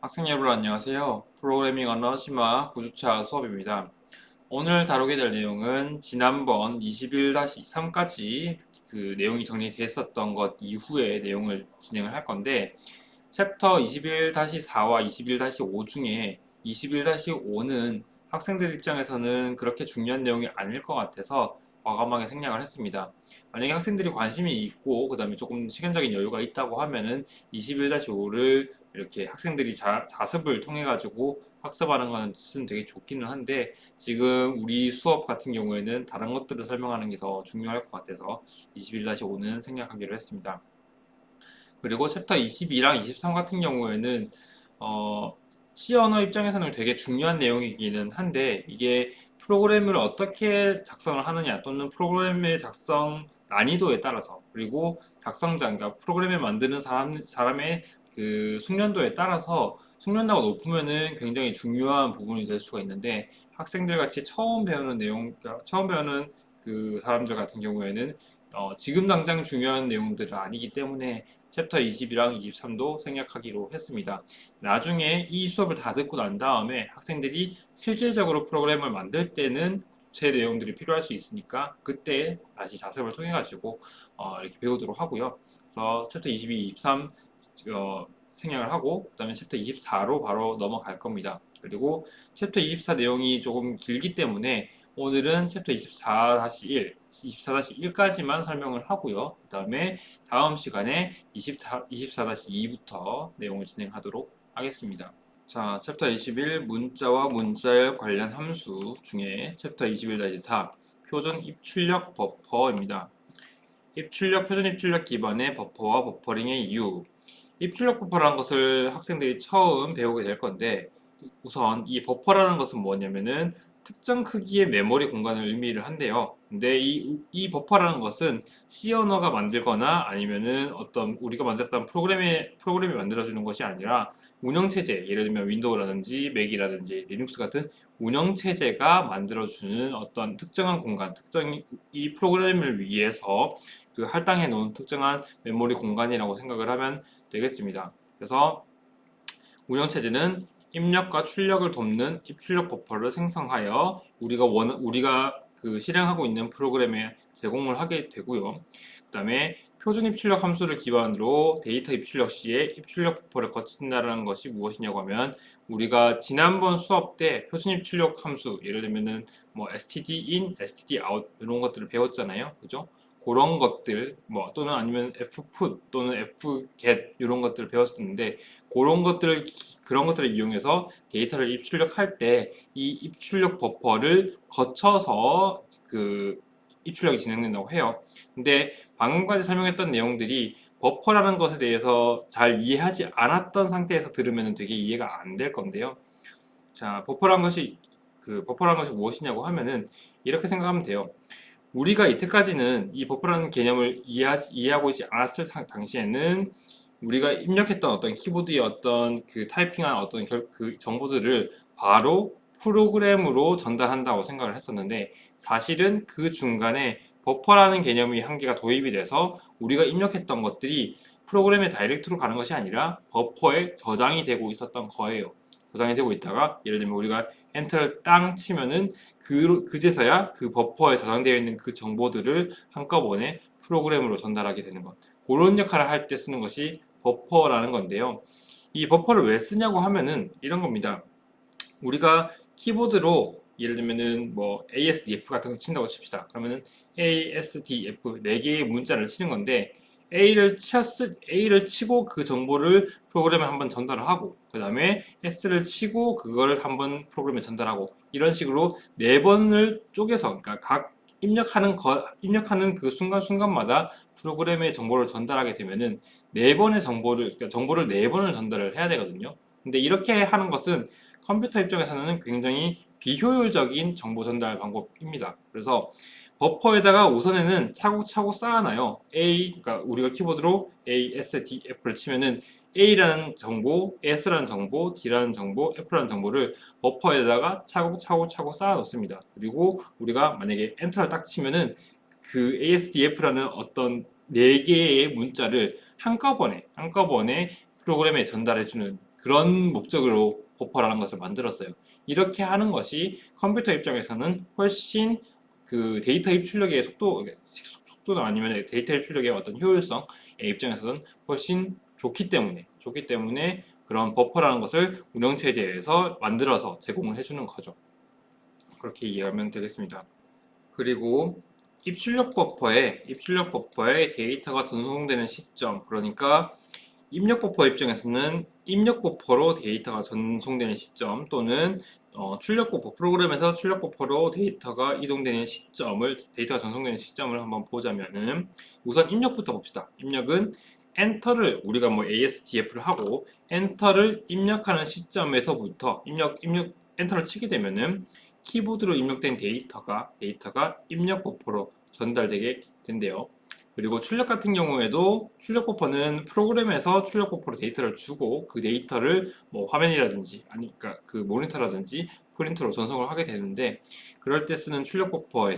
학생 여러분 안녕하세요. 프로그래밍 언어 심화 9주차 수업입니다. 오늘 다루게 될 내용은 지난번 21-3까지 그 내용이 정리됐었던 것 이후의 내용을 진행을 할 건데 챕터 21-4와 21-5 중에 21-5는 학생들 입장에서는 그렇게 중요한 내용이 아닐 것 같아서 과감하게 생략을 했습니다. 만약에 학생들이 관심이 있고 그 다음에 조금 시간적인 여유가 있다고 하면은 21-5를 이렇게 학생들이 자습을 통해 가지고 학습하는 것은 되게 좋기는 한데 지금 우리 수업 같은 경우에는 다른 것들을 설명하는 게 더 중요할 것 같아서 21-5는 생략하기로 했습니다. 그리고 챕터 22랑 23 같은 경우에는 어, C 언어 입장에서는 되게 중요한 내용이기는 한데 이게 프로그램을 어떻게 작성을 하느냐 또는 프로그램의 작성 난이도에 따라서 그리고 작성자 그러니까 프로그램을 만드는 사람의 그 숙련도에 따라서 숙련도가 높으면은 굉장히 중요한 부분이 될 수가 있는데 학생들 같이 처음 배우는 내용 그러니까 처음 배우는 그 사람들 같은 경우에는 지금 당장 중요한 내용들은 아니기 때문에 챕터 20이랑 23도 생략하기로 했습니다. 나중에 이 수업을 다 듣고 난 다음에 학생들이 실질적으로 프로그램을 만들 때는 제 내용들이 필요할 수 있으니까 그때 다시 자습을 통해 가지고 이렇게 배우도록 하고요. 그래서 챕터 22, 23 생략을 하고 그다음에 챕터 24로 바로 넘어갈 겁니다. 그리고 챕터 24 내용이 조금 길기 때문에 오늘은 챕터 24-1, 24-1까지만 설명을 하고요. 그 다음에 다음 시간에 24-2부터 내용을 진행하도록 하겠습니다. 자, 챕터 21 문자와 문자열 관련 함수 중에 챕터 21-4 표준 입출력 버퍼입니다. 표준 입출력 기반의 버퍼와 버퍼링의 이유. 입출력 버퍼라는 것을 학생들이 처음 배우게 될 건데 우선 이 버퍼라는 것은 뭐냐면은 특정 크기의 메모리 공간을 의미를 한대요. 근데 이 버퍼라는 것은 C 언어가 만들거나 아니면은 어떤 우리가 만들었던 프로그램이 만들어주는 것이 아니라 운영체제, 예를 들면 윈도우라든지 맥이라든지 리눅스 같은 운영체제가 만들어주는 어떤 특정한 공간, 이 프로그램을 위해서 그 할당해 놓은 특정한 메모리 공간이라고 생각을 하면 되겠습니다. 그래서 운영체제는 입력과 출력을 돕는 입출력 버퍼를 생성하여 우리가 그 실행하고 있는 프로그램에 제공을 하게 되고요. 그다음에 표준 입출력 함수를 기반으로 데이터 입출력 시에 입출력 버퍼를 거친다는 것이 무엇이냐고 하면 우리가 지난번 수업 때 표준 입출력 함수 예를 들면은 뭐 std-in, std-out 이런 것들을 배웠잖아요. 그죠? 그런 것들 뭐 또는 아니면 fput 또는 fget 이런 것들을 배웠었는데 그런 것들을 이용해서 데이터를 입출력할 때 이 입출력 버퍼를 거쳐서 그 입출력이 진행된다고 해요. 근데 방금까지 설명했던 내용들이 버퍼라는 것에 대해서 잘 이해하지 않았던 상태에서 들으면 되게 이해가 안 될 건데요. 자, 버퍼라는 것이 무엇이냐고 하면은 이렇게 생각하면 돼요. 우리가 이때까지는 이 버퍼라는 개념을 이해하고 있지 않았을 당시에는 우리가 입력했던 어떤 키보드의 어떤 그 타이핑한 어떤 그 정보들을 바로 프로그램으로 전달한다고 생각을 했었는데 사실은 그 중간에 버퍼라는 개념이 한 개가 도입이 돼서 우리가 입력했던 것들이 프로그램의 다이렉트로 가는 것이 아니라 버퍼에 저장이 되고 있었던 거예요. 저장이 되고 있다가 예를 들면 우리가 엔터를 땅 치면은 그제서야 그 버퍼에 저장되어 있는 그 정보들을 한꺼번에 프로그램으로 전달하게 되는 것. 그런 역할을 할 때 쓰는 것이 버퍼라는 건데요. 이 버퍼를 왜 쓰냐고 하면은 이런 겁니다. 우리가 키보드로 예를 들면은 뭐 ASDF 같은 거 친다고 칩시다. 그러면은 ASDF 네 개의 문자를 치는 건데 A를 치고 그 정보를 프로그램에 한번 전달을 하고 그 다음에 S를 치고 그거를 한번 프로그램에 전달하고 이런 식으로 네 번을 쪼개서 그러니까 각 입력하는 그 순간순간마다 프로그램에 정보를 전달하게 되면은 그러니까 정보를 네 번을 전달을 해야 되거든요. 근데 이렇게 하는 것은 컴퓨터 입장에서는 굉장히 비효율적인 정보 전달 방법입니다. 그래서 버퍼에다가 우선에는 차곡차곡 쌓아놔요. 그러니까 우리가 키보드로 A, S, D, F를 치면은 A라는 정보, S라는 정보, D라는 정보, F라는 정보를 버퍼에다가 차곡차곡 쌓아 놓습니다. 그리고 우리가 만약에 엔터를 딱 치면은 그 ASDF라는 어떤 네 개의 문자를 한꺼번에 프로그램에 전달해주는 그런 목적으로 버퍼라는 것을 만들었어요. 이렇게 하는 것이 컴퓨터 입장에서는 훨씬 그 데이터 입출력의 속도도 아니면 데이터 입출력의 어떤 효율성의 입장에서는 훨씬 좋기 때문에 그런 버퍼라는 것을 운영체제에서 만들어서 제공을 해주는 거죠. 그렇게 이해하면 되겠습니다. 그리고 입출력 버퍼에 데이터가 전송되는 시점, 그러니까 입력 버퍼 입장에서는 입력 버퍼로 데이터가 전송되는 시점 또는 출력 버퍼 프로그램에서 출력 버퍼로 데이터가 이동되는 시점을 데이터가 전송되는 시점을 한번 보자면은 우선 입력부터 봅시다. 입력은 엔터를 우리가 뭐 ASDF를 하고 엔터를 입력하는 시점에서부터 엔터를 치게 되면은 키보드로 입력된 데이터가 입력 버퍼로 전달되게 된대요. 그리고 출력 같은 경우에도 출력 버퍼는 프로그램에서 출력 버퍼로 데이터를 주고 그 데이터를 뭐 화면이라든지 그러니까 그 모니터라든지 프린터로 전송을 하게 되는데 그럴 때 쓰는 출력 버퍼에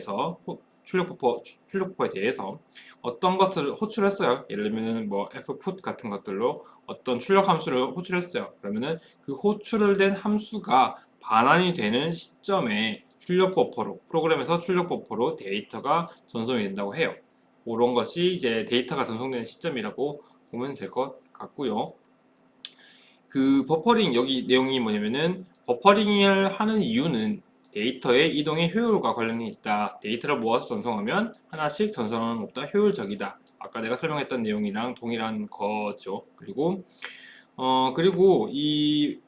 대해서 어떤 것들을 호출했어요. 예를 들면 뭐 fput 같은 것들로 어떤 출력 함수를 호출했어요. 그러면은 그 호출을 된 함수가 반환이 되는 시점에 프로그램에서 출력 버퍼로 데이터가 전송이 된다고 해요. 그런 것이 이제 데이터가 전송되는 시점이라고 보면 될 것 같고요. 그 버퍼링 여기 내용이 뭐냐면은 버퍼링을 하는 이유는 데이터의 이동의 효율과 관련이 있다. 데이터를 모아서 전송하면 하나씩 전송하는 것보다 효율적이다. 아까 내가 설명했던 내용이랑 동일한 거죠. 그리고 이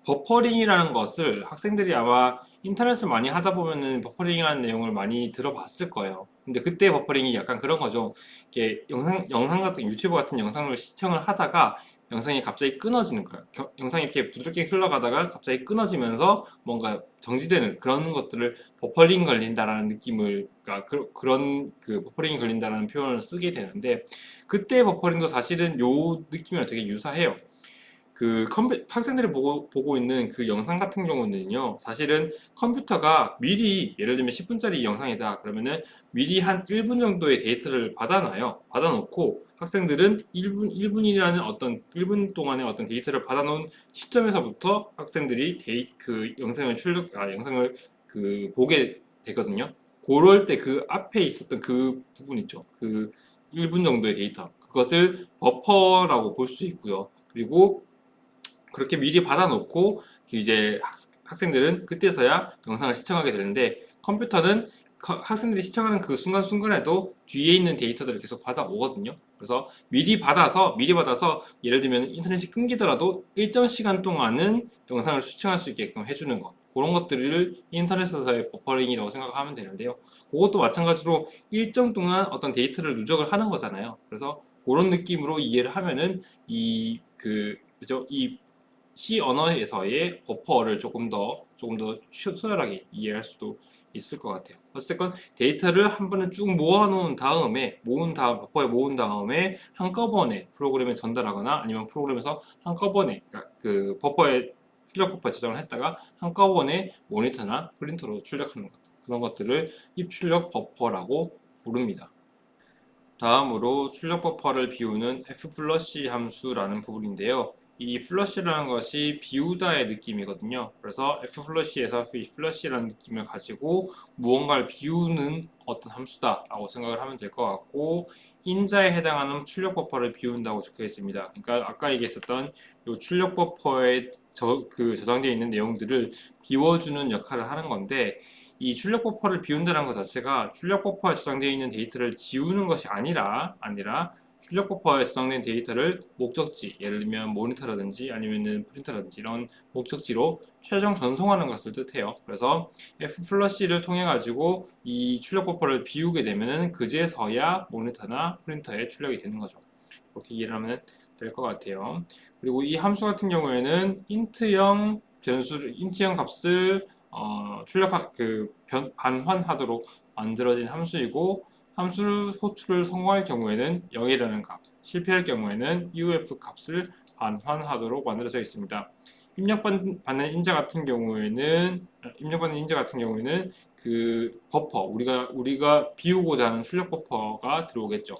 버퍼링이라는 것을 학생들이 아마 인터넷을 많이 하다 보면은 버퍼링이라는 내용을 많이 들어봤을 거예요. 근데 그때 버퍼링이 약간 그런 거죠. 이렇게 영상 같은 유튜브 같은 영상을 시청을 하다가 영상이 갑자기 끊어지는 거예요. 영상이 이렇게 부드럽게 흘러가다가 갑자기 끊어지면서 뭔가 정지되는 그런 것들을 버퍼링 걸린다라는 느낌을, 그러니까 그런 버퍼링이 걸린다라는 표현을 쓰게 되는데 그때 버퍼링도 사실은 요 느낌이랑 되게 유사해요. 학생들이 보고 있는 그 영상 같은 경우는요, 사실은 컴퓨터가 미리, 예를 들면 10분짜리 영상이다. 그러면은 미리 한 1분 정도의 데이터를 받아놔요. 받아놓고 학생들은 1분 동안의 어떤 데이터를 받아놓은 시점에서부터 학생들이 영상을 보게 되거든요. 그럴 때 그 앞에 있었던 그 부분 있죠. 그 1분 정도의 데이터. 그것을 버퍼라고 볼 수 있고요. 그리고 그렇게 미리 받아놓고 이제 학생들은 그때서야 영상을 시청하게 되는데 컴퓨터는 학생들이 시청하는 그 순간순간에도 뒤에 있는 데이터들을 계속 받아오거든요. 그래서 미리 받아서 예를 들면 인터넷이 끊기더라도 일정 시간 동안은 영상을 시청할 수 있게끔 해주는 것, 그런 것들을 인터넷에서의 버퍼링이라고 생각하면 되는데요. 그것도 마찬가지로 일정 동안 어떤 데이터를 누적을 하는 거잖아요. 그래서 그런 느낌으로 이해를 하면은 그죠? 이 C 언어에서의 버퍼를 조금 더 수월하게 이해할 수도 있을 것 같아요. 어쨌든 데이터를 한 번에 쭉 모아놓은 다음에 버퍼에 모은 다음에 한꺼번에 프로그램에 전달하거나 아니면 프로그램에서 한꺼번에 그러니까 그 버퍼에 출력 버퍼에 저장을 했다가 한꺼번에 모니터나 프린터로 출력하는 것, 그런 것들을 입출력 버퍼라고 부릅니다. 다음으로 출력 버퍼를 비우는 f-flush 함수라는 부분인데요. 이 flash라는 것이 비우다의 느낌이거든요. 그래서 f-flush에서 이 flash라는 느낌을 가지고 무언가를 비우는 어떤 함수다라고 생각을 하면 될 것 같고, 인자에 해당하는 출력 버퍼를 비운다고 적혀 있습니다. 그러니까 아까 얘기했었던 이 출력 버퍼에 저장되어 있는 내용들을 비워주는 역할을 하는 건데, 이 출력 버퍼를 비운다는 것 자체가 출력 버퍼에 저장되어 있는 데이터를 지우는 것이 아니라 출력 버퍼에 저장된 데이터를 목적지, 예를 들면 모니터라든지 아니면은 프린터라든지 이런 목적지로 최종 전송하는 것을 뜻해요. 그래서 f-flush를 통해 가지고 이 출력 버퍼를 비우게 되면은 그제서야 모니터나 프린터에 출력이 되는 거죠. 그렇게 이해를 하면 될 것 같아요. 그리고 이 함수 같은 경우에는 인트형 값을 반환하도록 만들어진 함수이고, 함수 호출을 성공할 경우에는 0이라는 값, 실패할 경우에는 UF 값을 반환하도록 만들어져 있습니다. 입력받는 인자 같은 경우에는 그 버퍼, 우리가 비우고자 하는 출력 버퍼가 들어오겠죠.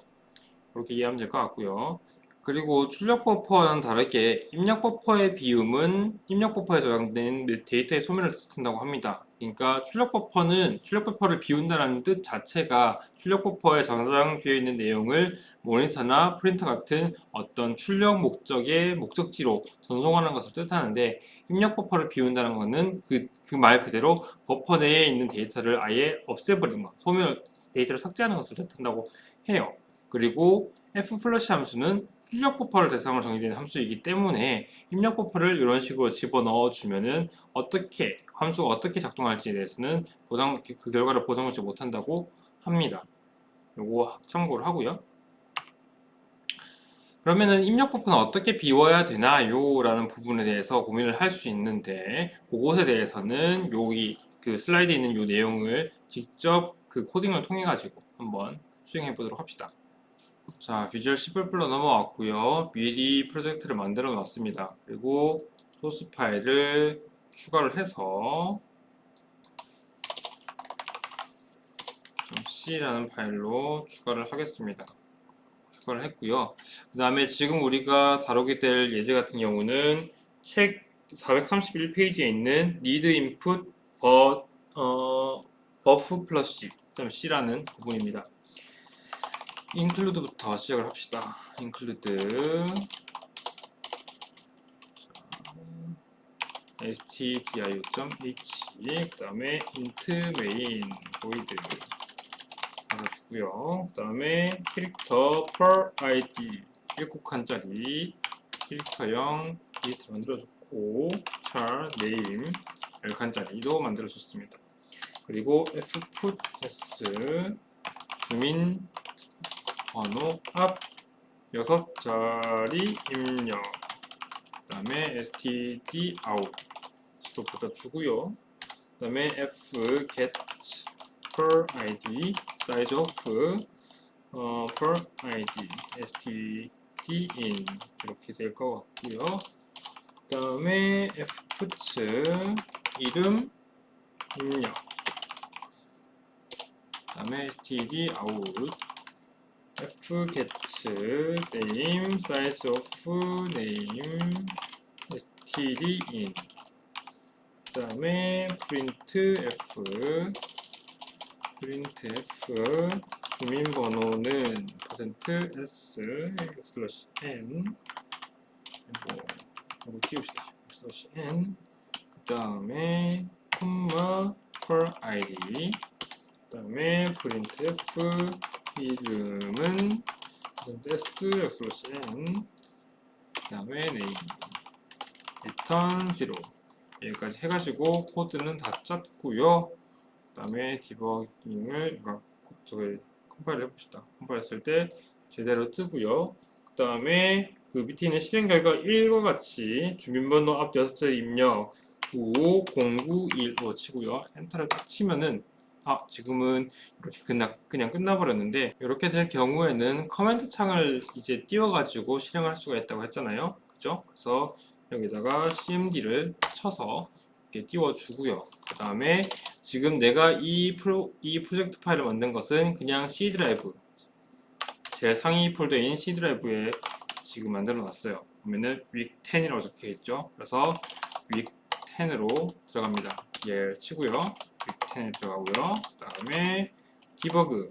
그렇게 이해하면 될 것 같고요. 그리고 출력 버퍼와는 다르게 입력 버퍼의 비움은 입력 버퍼에 저장된 데이터의 소멸을 뜻한다고 합니다. 그러니까 출력 버퍼를 비운다는 뜻 자체가 출력 버퍼에 저장되어 있는 내용을 모니터나 프린터 같은 어떤 출력 목적의 목적지로 전송하는 것을 뜻하는데, 입력 버퍼를 비운다는 것은 그 말 그대로 버퍼 내에 있는 데이터를 아예 없애버리는 것, 데이터를 삭제하는 것을 뜻한다고 해요. 그리고 flush 함수는 출력 버퍼를 대상으로 정의된 함수이기 때문에 입력 버퍼를 이런 식으로 집어넣어 주면은 함수가 어떻게 작동할지에 대해서는 그 결과를 보장하지 못한다고 합니다. 요거 참고를 하고요. 그러면은 입력 버퍼는 어떻게 비워야 되나요? 라는 부분에 대해서 고민을 할 수 있는데, 그것에 대해서는 여기 그 슬라이드에 있는 요 내용을 직접 그 코딩을 통해 가지고 한번 수행해 보도록 합시다. 자, 비주얼 C++ 넘어왔고요. 미리 프로젝트를 만들어 놨습니다. 그리고 소스 파일을 추가를 해서 .c라는 파일로 추가를 하겠습니다. 추가를 했고요. 그 다음에 지금 우리가 다루게 될 예제 같은 경우는 책 431페이지에 있는 need input buff plus c라는 부분입니다. include부터 시작을 합시다. include stdio.h 그 다음에 int main void 달아주고요. 그 다음에 캐릭터 per id 7칸짜리 캐릭터형 리스트 만들어줬고, char name 10칸짜리도 만들어줬습니다. 그리고 fput s 주민 번호 앞 6자리 입력, 그 다음에 std out 또 받아주고요. 그 다음에 f get per id size of per id std in 이렇게 될 것 같고요. 그 다음에 f puts 이름 입력, 그 다음에 std out f gets name size of name std in, 그 다음에 printf 주민번호는 %s /n 이거 띄웁시다. /n 그 다음에 콤마 per id, 그 다음에 printf 이름은 %s /n 그 다음에 name return 0 여기까지 해가지고 코드는 다 짰고요. 그 다음에 디버깅을 컴파일 해봅시다. 컴파일 했을 때 제대로 뜨고요. 그 다음에 그 밑에 있는 실행 결과 1과 같이 주민번호 앞 6자리 입력 95091로 치고요. 엔터를 딱 치면은 지금은 이렇게 그냥 끝나버렸는데, 이렇게 될 경우에는 커맨드 창을 이제 띄워가지고 실행할 수가 있다고 했잖아요. 그죠? 그래서 여기다가 cmd를 쳐서 이렇게 띄워주고요. 그 다음에 지금 내가 이 프로젝트 파일을 만든 것은 그냥 C 드라이브, 제일 상위 폴더인 C 드라이브에 지금 만들어 놨어요. 보면은 week 10이라고 적혀 있죠. 그래서 week 10으로 들어갑니다. 얘를 치고요. week 10에 들어가고요. 그 다음에 디버그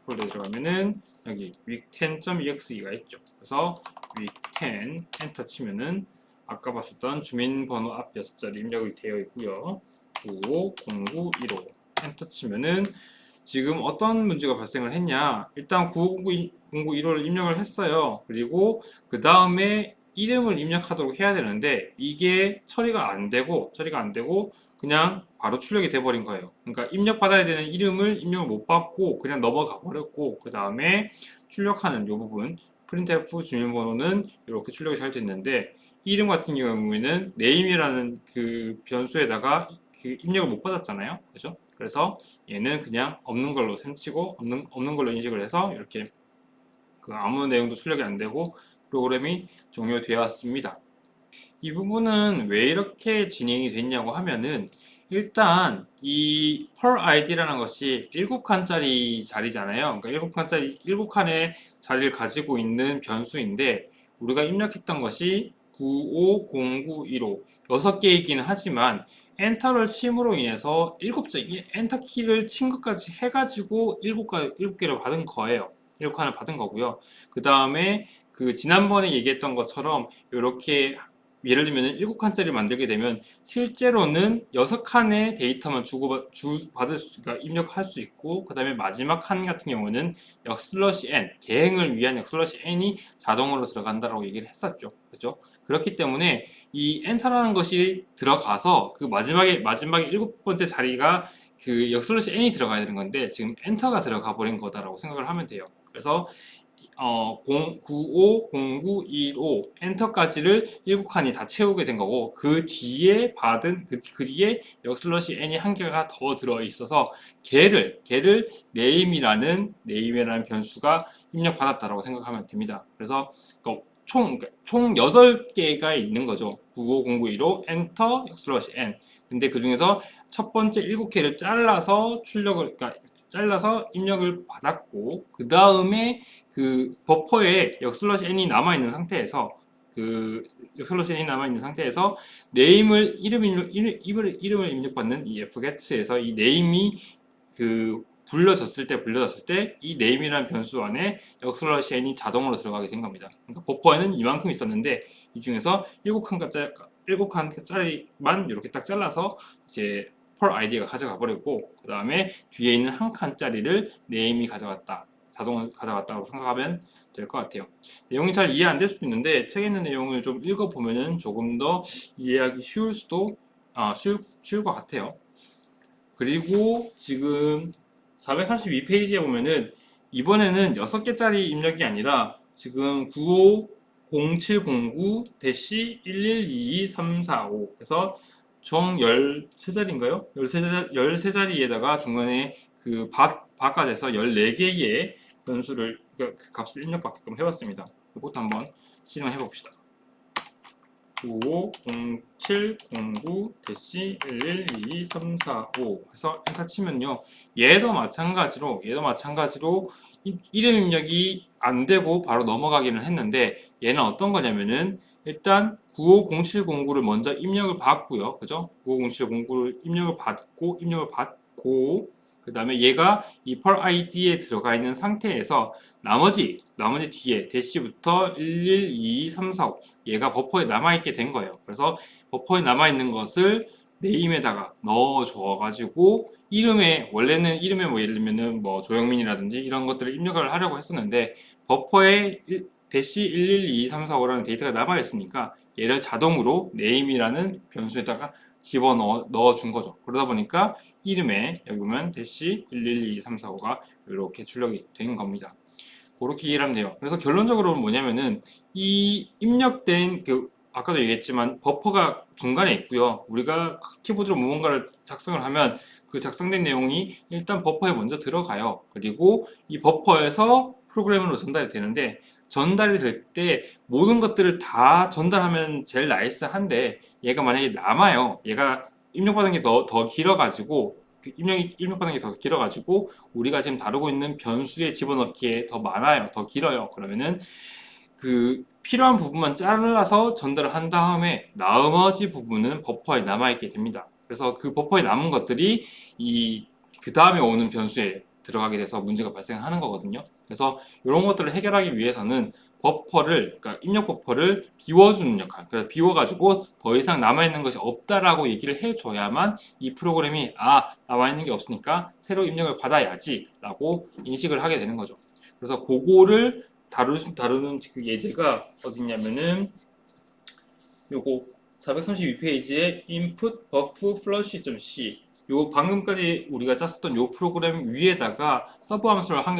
폴더에 들어가면은 여기 week 10.exe가 있죠. 그래서 week 10 엔터 치면은 아까 봤었던 주민번호 앞 6자리 입력이 되어 있고요. 95091호 엔터 치면은 지금 어떤 문제가 발생을 했냐, 일단 95091호를 입력을 했어요. 그리고 그 다음에 이름을 입력하도록 해야 되는데 이게 처리가 안 되고 그냥 바로 출력이 돼 버린 거예요. 그러니까 입력 받아야 되는 이름을 입력을 못 받고 그냥 넘어가 버렸고, 그 다음에 출력하는 이 부분 printf 주민번호는 이렇게 출력이 잘 됐는데, 이름 같은 경우에는 name이라는 그 변수에다가 그 입력을 못 받았잖아요. 그죠? 그래서 얘는 그냥 없는 걸로 셈치고 없는 걸로 인식을 해서 이렇게 그 아무 내용도 출력이 안 되고 프로그램이 종료되었습니다. 이 부분은 왜 이렇게 진행이 됐냐고 하면은 일단 이 per id라는 것이 7칸짜리 자리잖아요. 그러니까 7칸의 자리를 가지고 있는 변수인데 우리가 입력했던 것이 950915 6개이기는 하지만 엔터를 침으로 인해서 7개 엔터 키를 친 것까지 해가지고 7개를 받은 거예요. 7칸을 받은 거고요. 그 다음에 그 지난번에 얘기했던 것처럼 이렇게 예를 들면 7칸짜리 만들게 되면 실제로는 6칸의 데이터만 받을 수, 그러니까 입력할 수 있고, 그 다음에 마지막 칸 같은 경우는 n, 계행을 위한 n이 자동으로 들어간다라고 얘기를 했었죠. 그죠? 그렇기 때문에 이 엔터라는 것이 들어가서 그 마지막에 7번째 자리가 그 n이 들어가야 되는 건데, 지금 엔터가 들어가 버린 거다라고 생각을 하면 돼요. 그래서 95, 09, 15 엔터까지를 7칸이 다 채우게 된 거고 그 뒤에 받은 그 뒤에 n이 한 개가 더 들어 있어서 걔를 name이라는 변수가 입력받았다라고 생각하면 됩니다. 그래서 총 8개가 있는 거죠. 95, 09, 15 엔터 n. 근데 그 중에서 첫 번째 7개를 잘라서 입력을 받았고 그 다음에 그 버퍼에 n이 남아 있는 상태에서 n이 남아 있는 상태에서 이름을 입력받는 이 fget에서 이 name이 불려졌을 때 이 name이라는 변수 안에 n이 자동으로 들어가게 된 겁니다. 그러니까 버퍼에는 이만큼 있었는데 이 중에서 7칸짜리만 이렇게 딱 잘라서 이제 per id가 가져가 버렸고 그 다음에 뒤에 있는 한 칸짜리를 name이 자동으로 가져갔다고 생각하면 될 것 같아요. 내용이 잘 이해 안 될 수도 있는데 책에 있는 내용을 좀 읽어보면은 조금 더 이해하기 쉬울 것 같아요. 그리고 지금 432페이지에 보면은 이번에는 6개짜리 입력이 아니라 지금 950709-112235 해서 총 13자리인가요? 13자리에다가 중간에 그 바깥에서 14개의 변수를 그 값을 입력받게끔 해봤습니다. 이것도 한번 실행해 봅시다. 950709-112235 해서 엔터 치면요. 얘도 마찬가지로 이름 입력이 안 되고 바로 넘어가기는 했는데 얘는 어떤 거냐면은 일단 950709를 먼저 입력을 받고요. 그죠? 950709를 입력을 받고 그 다음에 얘가 이 per id에 들어가 있는 상태에서 나머지 뒤에 대시부터 112235 얘가 버퍼에 남아있게 된 거예요. 그래서 버퍼에 남아있는 것을 네임에다가 넣어줘가지고 원래는 이름에 뭐 예를 들면은 뭐 조영민이라든지 이런 것들을 입력을 하려고 했었는데 버퍼에 대시 112235라는 데이터가 남아있으니까 얘를 자동으로 name이라는 변수에다가 넣어준 거죠. 그러다 보니까 이름에 여기 보면 대시 112235가 이렇게 출력이 된 겁니다. 그렇게 이해를 하면 돼요. 그래서 결론적으로는 뭐냐면은 이 입력된 아까도 얘기했지만 버퍼가 중간에 있고요. 우리가 키보드로 무언가를 작성을 하면 그 작성된 내용이 일단 버퍼에 먼저 들어가요. 그리고 이 버퍼에서 프로그램으로 전달이 되는데 전달이 될 때 모든 것들을 다 전달하면 제일 나이스한데 얘가 만약에 남아요. 얘가 입력받은 게 더 길어가지고 입력받은 게 더 길어가지고 우리가 지금 다루고 있는 변수에 집어넣기에 더 많아요. 더 길어요. 그러면은 그 필요한 부분만 잘라서 전달을 한 다음에 나머지 부분은 버퍼에 남아있게 됩니다. 그래서 그 버퍼에 남은 것들이 그 다음에 오는 변수에 들어가게 돼서 문제가 발생하는 거거든요. 그래서 이런 것들을 해결하기 위해서는 그러니까 입력 버퍼를 비워주는 역할, 그래서 비워가지고 더 이상 남아있는 것이 없다라고 얘기를 해줘야만 이 프로그램이 남아있는 게 없으니까 새로 입력을 받아야지 라고 인식을 하게 되는 거죠. 그래서 그거를 다루는 그 예제가 어딨냐면은 요거 432페이지에 input buff flush.c 요 방금까지 우리가 짰었던 요 프로그램 위에다가 서브 함수를 한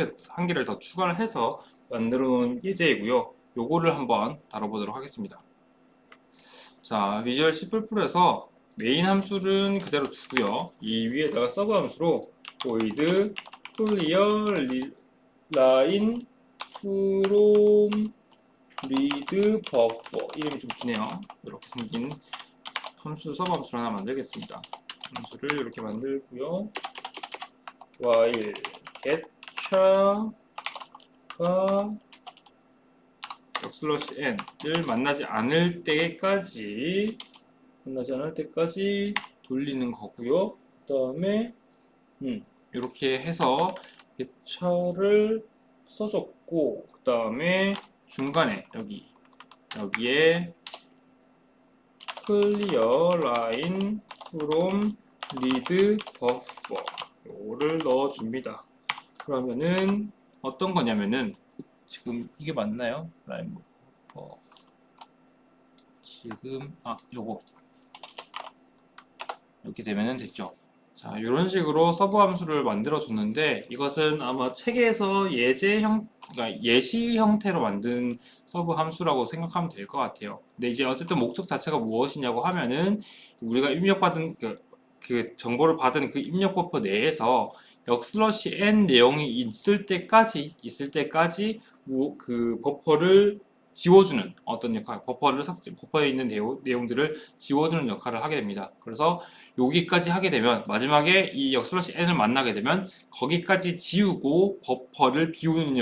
개를 더 추가를 해서 만들어 놓은 예제이고요. 요거를 한번 다뤄보도록 하겠습니다. 자, 비주얼 C++에서 메인 함수는 그대로 두고요. 이 위에다가 서브 함수로 void clear line from read buffer 이름이 좀 기네요. 이렇게 생긴 서브 함수를 하나 만들겠습니다. 함수를 이렇게 만들고요. while getcha가 슬러시 n을 만나지 않을 때까지 돌리는 거고요. 그 다음에 이렇게 해서 getcha를 써줬고, 그 다음에 중간에 여기에 clear line from read buffer 요거를 넣어줍니다. 그러면은 어떤 거냐면은 지금 이게 맞나요? 라인 버퍼 지금 요거 이렇게 되면은 됐죠. 자, 이런 식으로 서브 함수를 만들어 줬는데 이것은 아마 책에서 그러니까 예시 형태로 만든 서브 함수라고 생각하면 될 것 같아요. 근데 이제 어쨌든 목적 자체가 무엇이냐고 하면은 우리가 입력받은 그 정보를 받은 그 입력 버퍼 내에서 역슬러시 n 내용이 있을 때까지 그 버퍼를 지워주는 어떤 역할, 버퍼에 있는 내용들을 지워주는 역할을 하게 됩니다. 그래서 여기까지 하게 되면 마지막에 이 역슬러시 n을 만나게 되면 거기까지 지우고 버퍼를 비우는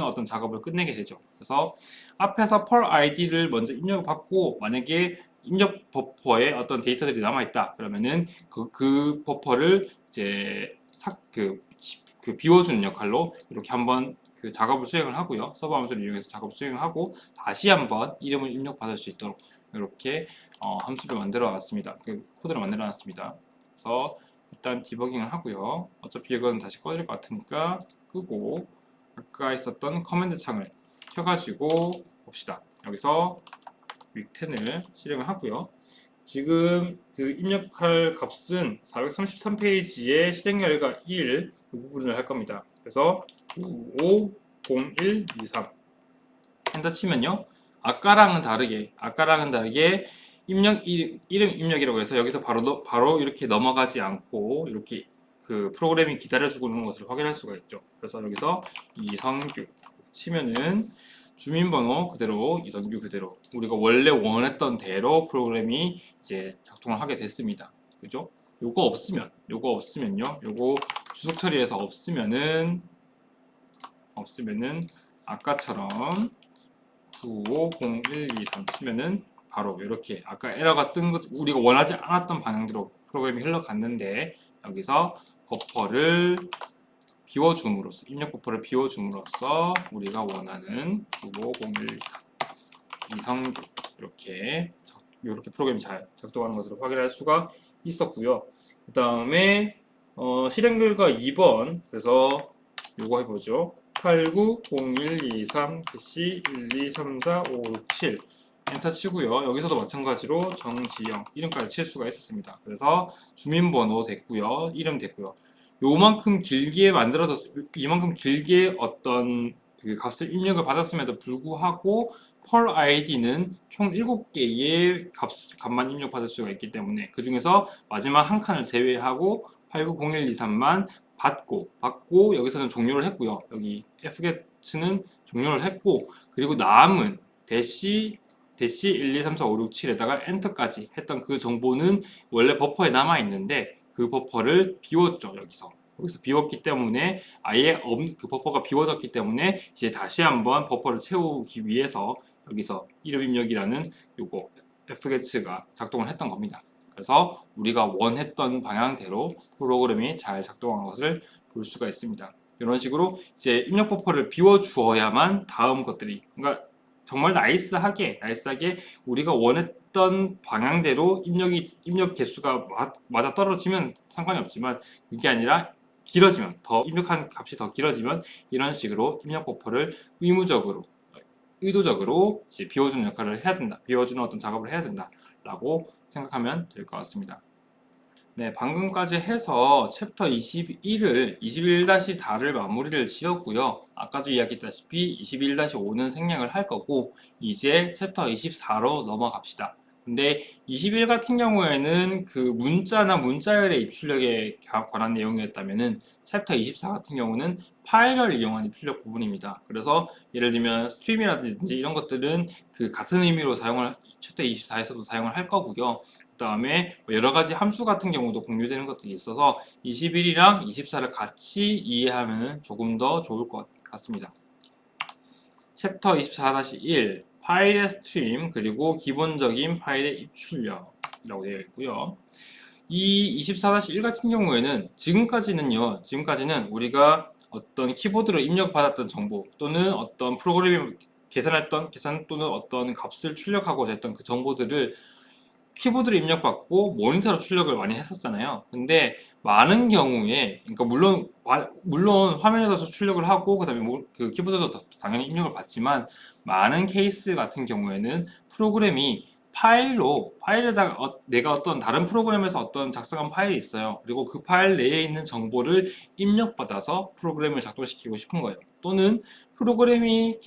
어떤 작업을 끝내게 되죠. 그래서 앞에서 per id를 먼저 입력을 받고 만약에 입력 버퍼에 어떤 데이터들이 남아있다 그러면은 그 버퍼를 이제 비워주는 역할로 이렇게 한번 그 작업을 수행을 하고요. 서버 함수를 이용해서 작업 수행을 하고 다시 한번 이름을 입력받을 수 있도록 이렇게 함수를 만들어 놨습니다. 그 코드를 만들어 놨습니다. 그래서 일단 디버깅을 하고요. 어차피 이건 다시 꺼질 것 같으니까 끄고 아까 있었던 커맨드 창을 켜가지고 봅시다. 여기서 윅10을 실행을 하고요. 지금 그 입력할 값은 433페이지의 실행 결과 1 이 부분을 할 겁니다. 그래서 950123 엔터 치면요. 아까랑은 다르게 이름 입력이라고 해서 여기서 바로 이렇게 넘어가지 않고 이렇게 그 프로그램이 기다려주고 있는 것을 확인할 수가 있죠. 그래서 여기서 이성규 치면은 주민번호 그대로 이성규 그대로 우리가 원래 원했던 대로 프로그램이 이제 작동을 하게 됐습니다. 그죠? 요거 없으면요. 요거 주석 처리해서 없으면은 아까처럼 950123 치면은 바로 이렇게 아까 에러가 뜬 것 우리가 원하지 않았던 방향대로 프로그램이 흘러갔는데 여기서 버퍼를 비워줌으로써 입력 버퍼를 비워줌으로써 우리가 원하는 950123 이성규 이렇게 프로그램이 잘 작동하는 것으로 확인할 수가 있었고요. 그 다음에 실행 결과 2번 그래서 요거 해보죠. 890123 c 1234567 엔터 치고요. 여기서도 마찬가지로 정지영 이름까지 칠 수가 있었습니다. 그래서 주민번호 됐고요. 이름 됐고요. 이만큼 길게 어떤 그 값을 입력을 받았음에도 불구하고 per id는 총 7개의 값만 입력받을 수가 있기 때문에 그 중에서 마지막 한 칸을 제외하고 890123만 받고 여기서는 종료를 했고요. 여기 fget는 종료를 했고 그리고 남은 대시 1, 2, 3, 4, 5, 6, 7에다가 엔터까지 했던 그 정보는 원래 버퍼에 남아 있는데 그 버퍼를 비웠죠. 여기서 비웠기 때문에 그 버퍼가 비워졌기 때문에 이제 다시 한번 버퍼를 채우기 위해서 여기서 이름 입력이라는 요거 fget가 작동을 했던 겁니다. 그래서 우리가 원했던 방향대로 프로그램이 잘 작동한 것을 볼 수가 있습니다. 이런 식으로 이제 입력 버퍼를 비워주어야만 다음 것들이 그러니까 정말 나이스하게 우리가 원했던 방향대로 입력 개수가 맞아 떨어지면 상관이 없지만 그게 아니라 길어지면 입력한 값이 더 길어지면 이런 식으로 입력 버퍼를 의도적으로 이제 비워주는 역할을 해야 된다. 비워주는 어떤 작업을 해야 된다라고 생각하면 될 것 같습니다. 네, 방금까지 해서 챕터 21-4를 마무리를 지었고요. 아까도 이야기했다시피 21-5는 생략을 할 거고 이제 챕터 24로 넘어갑시다. 근데 21 같은 경우에는 그 문자나 문자열의 입출력에 관한 내용이었다면은 챕터 24 같은 경우는 파일을 이용한 입출력 부분입니다. 그래서 예를 들면 스트림이라든지 이런 것들은 그 같은 의미로 챕터 24에서도 사용을 할 거고요. 그 다음에 여러 가지 함수 같은 경우도 공유되는 것들이 있어서 21이랑 24를 같이 이해하면 조금 더 좋을 것 같습니다. 챕터 24-1 파일의 스트림 그리고 기본적인 파일의 입출력이라고 되어 있고요. 이 24-1 같은 경우에는 지금까지는 우리가 어떤 키보드로 입력받았던 정보 또는 어떤 프로그램이 계산 또는 어떤 값을 출력하고자 했던 그 정보들을 키보드로 입력받고 모니터로 출력을 많이 했었잖아요. 근데 많은 경우에, 그러니까 물론 화면에서 출력을 하고 그다음에 그 키보드도 당연히 입력을 받지만 많은 케이스 같은 경우에는 프로그램이 파일에다가 내가 어떤 다른 프로그램에서 어떤 작성한 파일이 있어요. 그리고 그 파일 내에 있는 정보를 입력받아서 프로그램을 작동시키고 싶은 거예요. 또는 프로그램을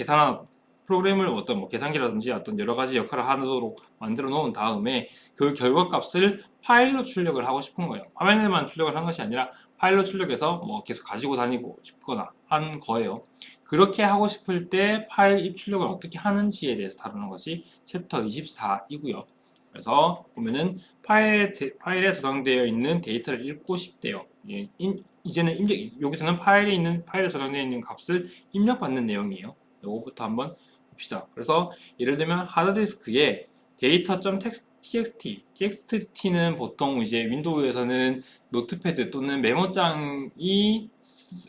어떤 뭐 계산기라든지 어떤 여러 가지 역할을 하도록 만들어 놓은 다음에 그 결과값을 파일로 출력을 하고 싶은 거예요. 화면에만 출력을 한 것이 아니라 파일로 출력해서 뭐 계속 가지고 다니고 싶거나 한 거예요. 그렇게 하고 싶을 때 파일 입출력을 어떻게 하는지에 대해서 다루는 것이 챕터 24이고요. 그래서 보면은 파일에 저장되어 있는 데이터를 읽고 싶대요. 이제는 여기서는 파일에 저장되어 있는 값을 입력받는 내용이에요. 이거부터 한번 봅시다. 그래서 예를 들면 하드디스크에 txt는 보통 이제 윈도우에서는 노트패드 또는 메모장이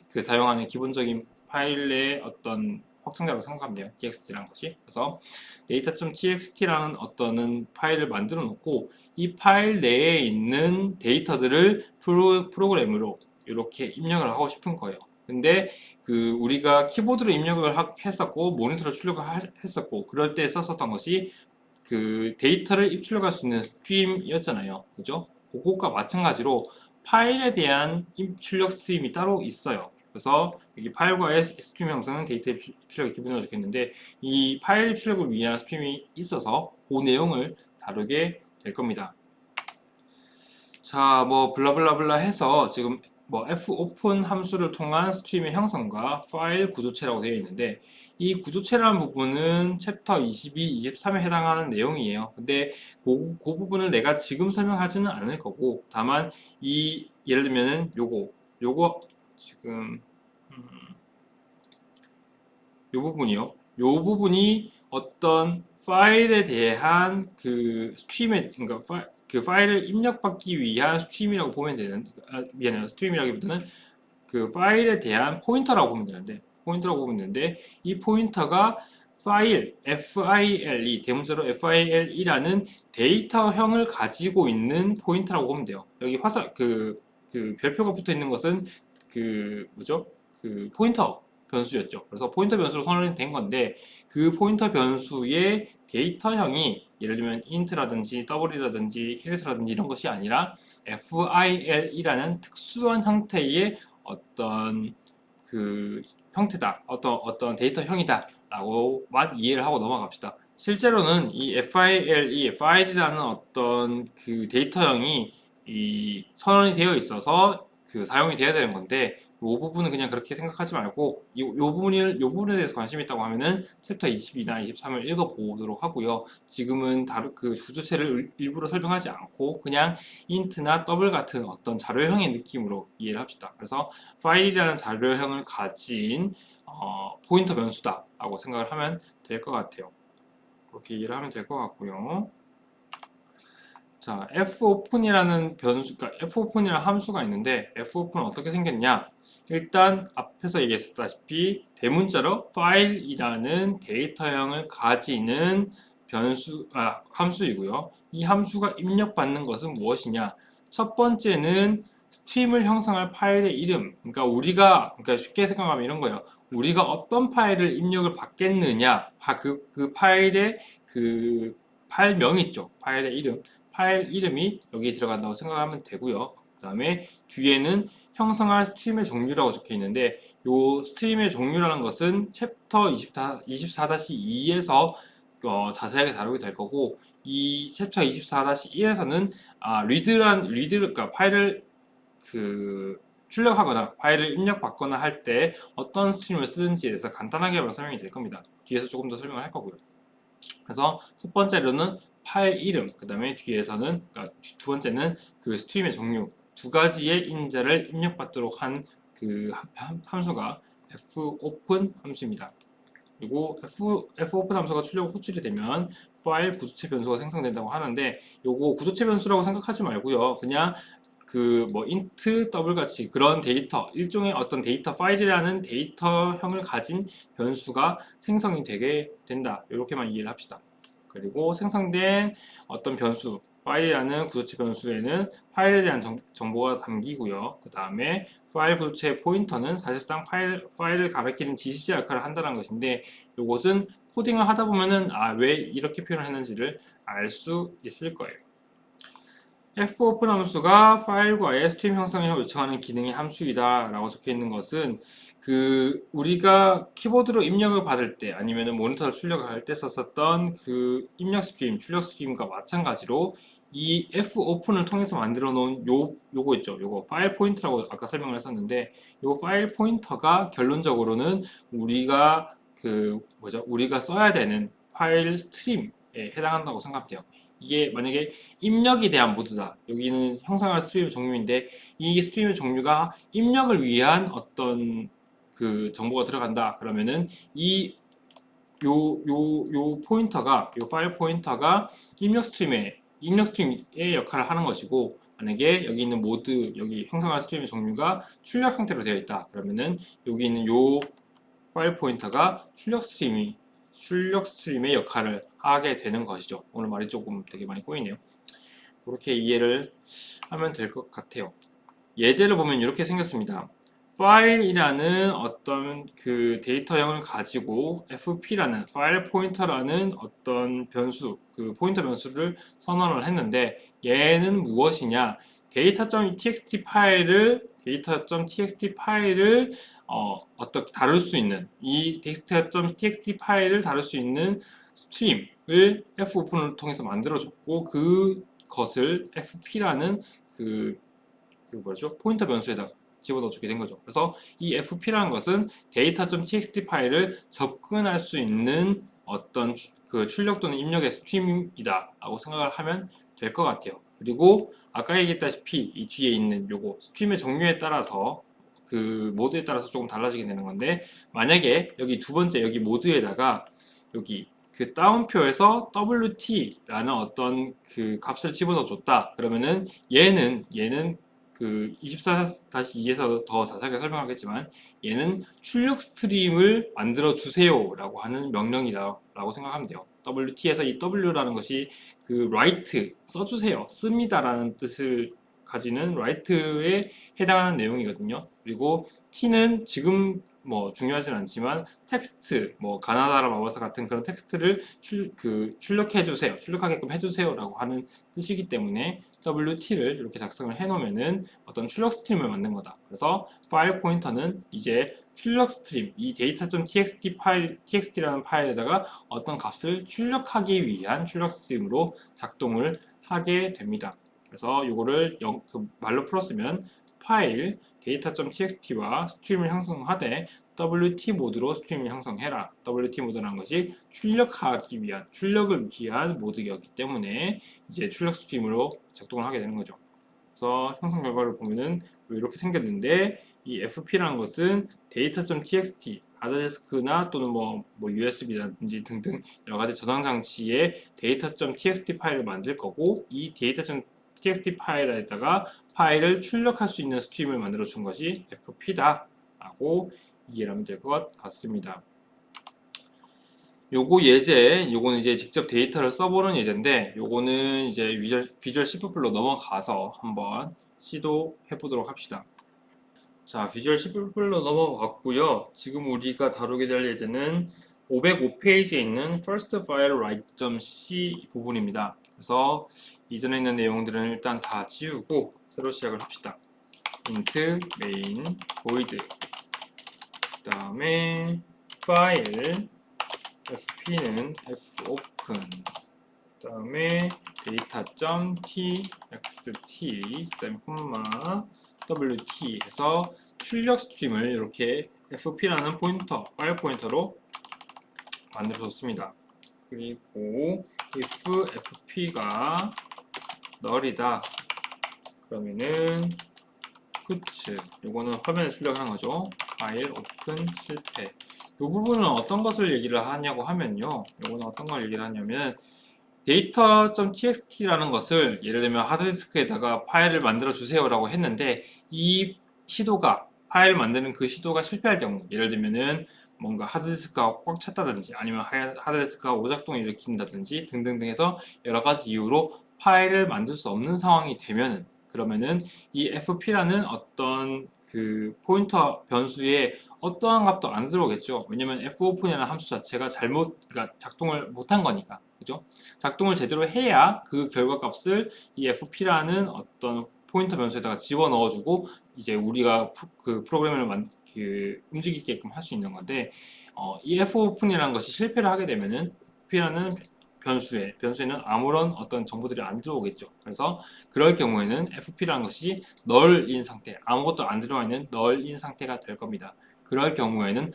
사용하는 기본적인 파일의 어떤 확장자라고 생각하면 돼요. txt라는 것이. 그래서 data.txt라는 어떤 파일을 만들어 놓고 이 파일 내에 있는 데이터들을 프로그램으로 이렇게 입력을 하고 싶은 거예요. 근데 우리가 키보드로 입력을 했었고 모니터로 출력을 했었고 그럴 때 썼었던 것이 데이터를 입출력할 수 있는 스트림이었잖아요. 그죠? 그것과 마찬가지로 파일에 대한 입출력 스트림이 따로 있어요. 그래서 여기 파일과의 스트림 형성은 데이터 입출력이 기본으로 적혀있는데 이 파일 입출력을 위한 스트림이 있어서 그 내용을 다루게 될 겁니다. 자, 뭐 블라블라블라 해서 지금 뭐 fopen 함수를 통한 스트림의 형성과 파일 구조체라고 되어 있는데 이 구조체라는 부분은 챕터 22, 23에 해당하는 내용이에요. 근데 그 부분을 내가 지금 설명하지는 않을 거고 다만 예를 들면은 요거 지금 요 부분이요. 요 부분이 어떤 파일에 대한 그러니까 그 파일을 입력받기 위한 스트림이라고 보면 되는, 미안해요. 스트림이라기보다는 그 파일에 대한 포인터라고 보면 되는데, 이 포인터가 FILE, 대문자로 FILE라는 데이터형을 가지고 있는 포인터라고 보면 돼요. 여기 그 별표가 붙어 있는 것은 뭐죠? 포인터 변수였죠. 그래서 포인터 변수로 선언이 된 건데, 그 포인터 변수의 데이터형이 예를 들면 int라든지 double이라든지 캐릭터라든지 이런 것이 아니라 FIL이라는 특수한 형태의 어떤 형태다, 어떤 데이터형이다 라고만 이해를 하고 넘어갑시다. 실제로는 이 파일이라는 어떤 데이터형이 선언이 되어 있어서 사용이 되어야 되는 건데 이 부분은 그냥 그렇게 생각하지 말고 요 부분에 대해서 관심 있다고 하면은 챕터 22나 23을 읽어보도록 하고요. 지금은 그 주조체를 일부러 설명하지 않고 그냥 int나 double 같은 어떤 자료형의 느낌으로 이해를 합시다. 그래서 파일이라는 자료형을 가진 포인터 변수다 라고 생각을 하면 될 것 같아요. 그렇게 이해를 하면 될 것 같고요. 자, fopen이라는 fopen이라는 함수가 있는데 fopen은 어떻게 생겼냐? 일단 앞에서 얘기했다시피 대문자로 file이라는 데이터형을 가지는 함수이고요. 이 함수가 입력받는 것은 무엇이냐? 첫 번째는 스트림을 형성할 파일의 이름. 그러니까 쉽게 생각하면 이런 거예요. 우리가 어떤 파일을 입력을 받겠느냐? 그 파일의 파일명 있죠. 파일의 이름. 파일 이름이 여기에 들어간다고 생각하면 되고요. 그 다음에 뒤에는 형성할 스트림의 종류라고 적혀 있는데 이 스트림의 종류라는 것은 챕터 24-2에서 자세하게 다루게 될 거고 이 챕터 24-1에서는 그러니까 파일을 출력하거나 파일을 입력받거나 할 때 어떤 스트림을 쓰는지에 대해서 간단하게 설명이 될 겁니다. 뒤에서 조금 더 설명을 할 거고요. 그래서 첫 번째로는 파일 이름, 그 다음에 뒤에서는 그러니까 두 번째는 그 스트림의 종류 두 가지의 인자를 입력받도록 한 그 함수가 fopen 함수입니다. 그리고 fopen 함수가 출력 호출이 되면 파일 구조체 변수가 생성된다고 하는데 요거 구조체 변수라고 생각하지 말고요. 그냥 그 뭐 int 더블 같이 그런 데이터 일종의 어떤 데이터 파일이라는 데이터형을 가진 변수가 생성이 되게 된다. 이렇게만 이해를 합시다. 그리고 생성된 어떤 변수 파일이라는 구조체 변수에는 파일에 대한 정보가 담기고요. 그 다음에 파일 구조체 포인터는 사실상 파일을 가리키는 지시 역할을 한다는 것인데 이것은 코딩을 하다 보면은 왜 이렇게 표현을 했는지를 알 수 있을 거예요. fopen 함수가 파일과의 스트림 형성을 요청하는 기능의 함수이다 라고 적혀 있는 것은 그 우리가 키보드로 입력을 받을 때 아니면 모니터를 출력을 할 때 썼었던 그 입력 스트림, 출력 스트림과 마찬가지로 이 fopen을 통해서 만들어 놓은 요거 있죠. 요거 파일 포인터라고 아까 설명을 했었는데 요 파일 포인터가 결론적으로는 우리가 우리가 써야 되는 파일 스트림에 해당한다고 생각하면 돼요. 이게 만약에 입력에 대한 모드다. 여기는 형상할 스트림의 종류인데 이 스트림의 종류가 입력을 위한 어떤 그 정보가 들어간다. 그러면은 요 포인터가 요 파일 포인터가 입력 스트림의 역할을 하는 것이고 만약에 여기 있는 모드 여기 형상할 스트림의 종류가 출력 형태로 되어 있다. 그러면은 여기 있는 요 파일 포인터가 출력 스트림의 역할을 하게 되는 것이죠. 오늘 말이 조금 되게 많이 꼬이네요. 그렇게 이해를 하면 될 것 같아요. 예제를 보면 이렇게 생겼습니다. 파일이라는 어떤 그 데이터형을 가지고 fp라는 파일 포인터라는 어떤 변수, 그 포인터 변수를 선언을 했는데 얘는 무엇이냐? 데이터.txt 파일을 어떻게 다룰 수 있는 이 데이터.txt 파일을 다룰 수 있는 스트림을 fopen을 통해서 만들어줬고 그것을 fp라는 그 뭐죠? 포인터 변수에다가 집어넣어주게 된 거죠. 그래서 이 fp라는 것은 data.txt 파일을 접근할 수 있는 어떤 그 출력 또는 입력의 스트림이다 라고 생각을 하면 될 것 같아요. 그리고 아까 얘기했다시피 이 뒤에 있는 요거 스트림의 종류에 따라서 그 모드에 따라서 조금 달라지게 되는 건데 만약에 여기 두 번째 여기 모드에다가 여기 그 따옴표에서 wt라는 어떤 그 값을 집어넣어 줬다 그러면은 얘는 그 24-2에서 더 자세하게 설명하겠지만 얘는 출력 스트림을 만들어 주세요 라고 하는 명령이라고 생각하면 돼요. WT에서 이 W라는 것이 그 write 써주세요 씁니다 라는 뜻을 가지는 write에 해당하는 내용이거든요. 그리고 T는 지금 뭐 중요하진 않지만 텍스트 뭐 가나다라 마법사 같은 그런 텍스트를 출력해 주세요 출력하게끔 해주세요 라고 하는 뜻이기 때문에 WT를 이렇게 작성을 해 놓으면은 어떤 출력 스트림을 만든 거다. 그래서 파일 포인터는 이제 출력 스트림, 이 txt라는 파일에다가 어떤 값을 출력하기 위한 출력 스트림으로 작동을 하게 됩니다. 그래서 이거를 말로 풀었으면 파일 data.txt와 스트림을 형성하되 WT 모드로 스트림을 형성해라. WT 모드라는 것이 출력을 위한 모드였기 때문에 이제 출력 스트림으로 작동을 하게 되는 거죠. 그래서 형성 결과를 보면은 이렇게 생겼는데 이 fp라는 것은 data.txt 하드디스크나 또는 뭐 USB라든지 등등 여러 가지 저장 장치에 data.txt 파일을 만들 거고 이 data.txt 파일에다가 파일을 출력할 수 있는 스트림을 만들어 준 것이 fp다 라고 이해를 하면 될 것 같습니다. 요거는 이제 직접 데이터를 써보는 예제인데 요거는 이제 비주얼 C++로 넘어가서 한번 시도해 보도록 합시다. 자, 비주얼 C++로 넘어갔고요. 지금 우리가 다루게 될 예제는 505페이지에 있는 first file write.c 부분입니다. 그래서 이전에 있는 내용들은 일단 다 지우고 새로 시작을 합시다. int main void 그 다음에 file fp는 fopen 그 다음에 data.txt 그 다음에 콤마 wt 해서 출력 스트림을 이렇게 fp라는 파일 포인터로 만들어줬습니다. 그리고 if fp가 널이다 그러면은 puts 요거는 화면에 출력하는 거죠. 파일 오픈 실패. 이 부분은 어떤 것을 얘기를 하냐고 하면요. 요거는 어떤 걸 얘기를 하냐면 data.txt라는 것을 예를 들면 하드디스크에다가 파일을 만들어 주세요라고 했는데 이 시도가 파일 만드는 그 시도가 실패할 경우 예를 들면은 뭔가 하드디스크가 꽉 찼다든지 아니면 하드디스크가 오작동을 일으킨다든지 등등등 해서 여러 가지 이유로 파일을 만들 수 없는 상황이 되면은 그러면은 이 fp라는 어떤 그 포인터 변수에 어떠한 값도 안 들어오겠죠. 왜냐면 fopen이라는 함수 자체가 그러니까 작동을 못한 거니까. 그죠? 작동을 제대로 해야 그 결과값을 이 fp라는 어떤 포인터 변수에다가 집어 넣어주고 이제 우리가 그 프로그램을 움직이게끔 할 수 있는 건데 이 fopen이라는 것이 실패를 하게 되면은 fp라는 변수에는 아무런 어떤 정보들이 안 들어오겠죠. 그래서 그럴 경우에는 fp라는 것이 널인 상태, 아무것도 안 들어와 있는 널인 상태가 될 겁니다. 그럴 경우에는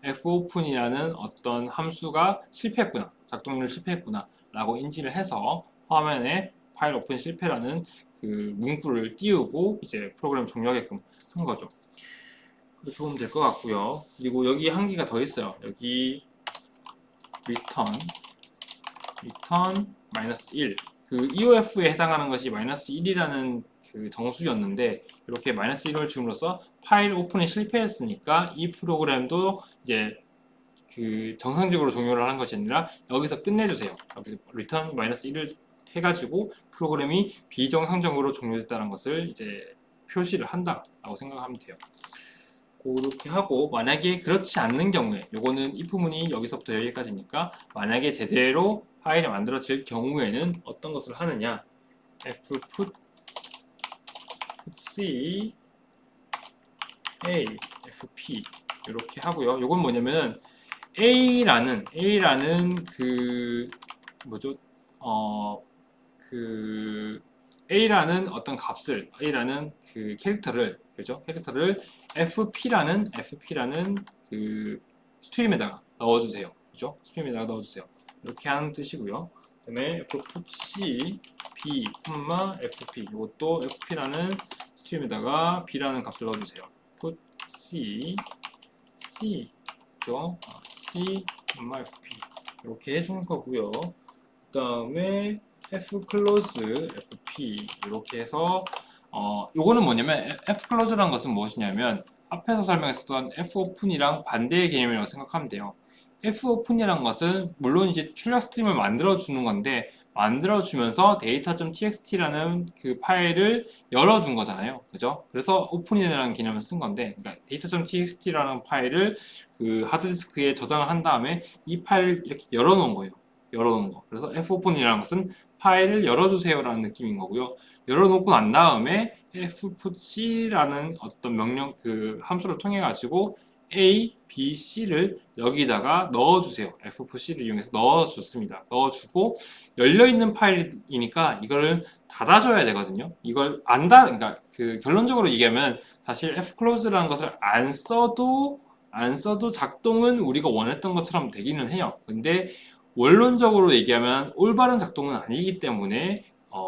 fopen이라는 어떤 함수가 실패했구나, 작동률 실패했구나 라고 인지를 해서 화면에 파일 오픈 실패라는 그 문구를 띄우고 이제 프로그램 종료하게끔 한 거죠. 그렇게 보면 될 것 같고요. 그리고 여기 한 개가 더 있어요. 여기 return -1 그 EOF에 해당하는 것이 -1이라는 그 정수였는데 이렇게 -1을 줌으로써 파일 오픈이 실패했으니까 이 프로그램도 이제 그 정상적으로 종료를 하는 것이 아니라 여기서 끝내주세요. 여기서 return -1을 해가지고 프로그램이 비정상적으로 종료됐다는 것을 이제 표시를 한다라고 생각하면 돼요. 그렇게 하고 만약에 그렇지 않는 경우에 요거는 if 문이 여기서부터 여기까지니까 만약에 제대로 파일이 만들어질 경우에는 어떤 것을 하느냐 fput c a fp 이렇게 하고요. 요건 뭐냐면 A라는 그 뭐죠? 그 A라는 어떤 값을 A라는 그 캐릭터를 그죠? 캐릭터를 FP라는 그 스트림에다가 넣어주세요. 그죠? 스트림에다가 넣어주세요. 이렇게 하는 뜻이고요. 그다음에 fc b, fp 이것도 fp라는 스트림에다가 b라는 값을 넣어주세요. put c 그죠? C, fp 이렇게 해주는 거고요. 그 다음에 fclose, fp 이렇게 해서 요거는 뭐냐면 fclose라는 것은 무엇이냐면 앞에서 설명했었던 fopen이랑 반대의 개념이라고 생각하면 돼요. fopen이라는 것은 물론 이제 출력 스트림을 만들어 주는 건데 만들어 주면서 data.txt라는 그 파일을 열어준 거잖아요. 그죠? 그래서 open이라는 개념을 쓴 건데 그러니까 data.txt라는 파일을 그 하드디스크에 저장을 한 다음에 이 파일을 이렇게 열어놓은 거예요. 열어놓은 거. 그래서 fopen이라는 것은 파일을 열어주세요라는 느낌인 거고요. 열어놓고 난 다음에 fputc라는 어떤 명령 그 함수를 통해 가지고 A, B, C를 여기다가 넣어주세요. fputc를 이용해서 넣어줬습니다. 넣어주고 열려있는 파일이니까 이거를 닫아줘야 되거든요. 이걸 그러니까 그 결론적으로 얘기하면 사실 fclose라는 것을 안 써도 작동은 우리가 원했던 것처럼 되기는 해요. 근데 원론적으로 얘기하면 올바른 작동은 아니기 때문에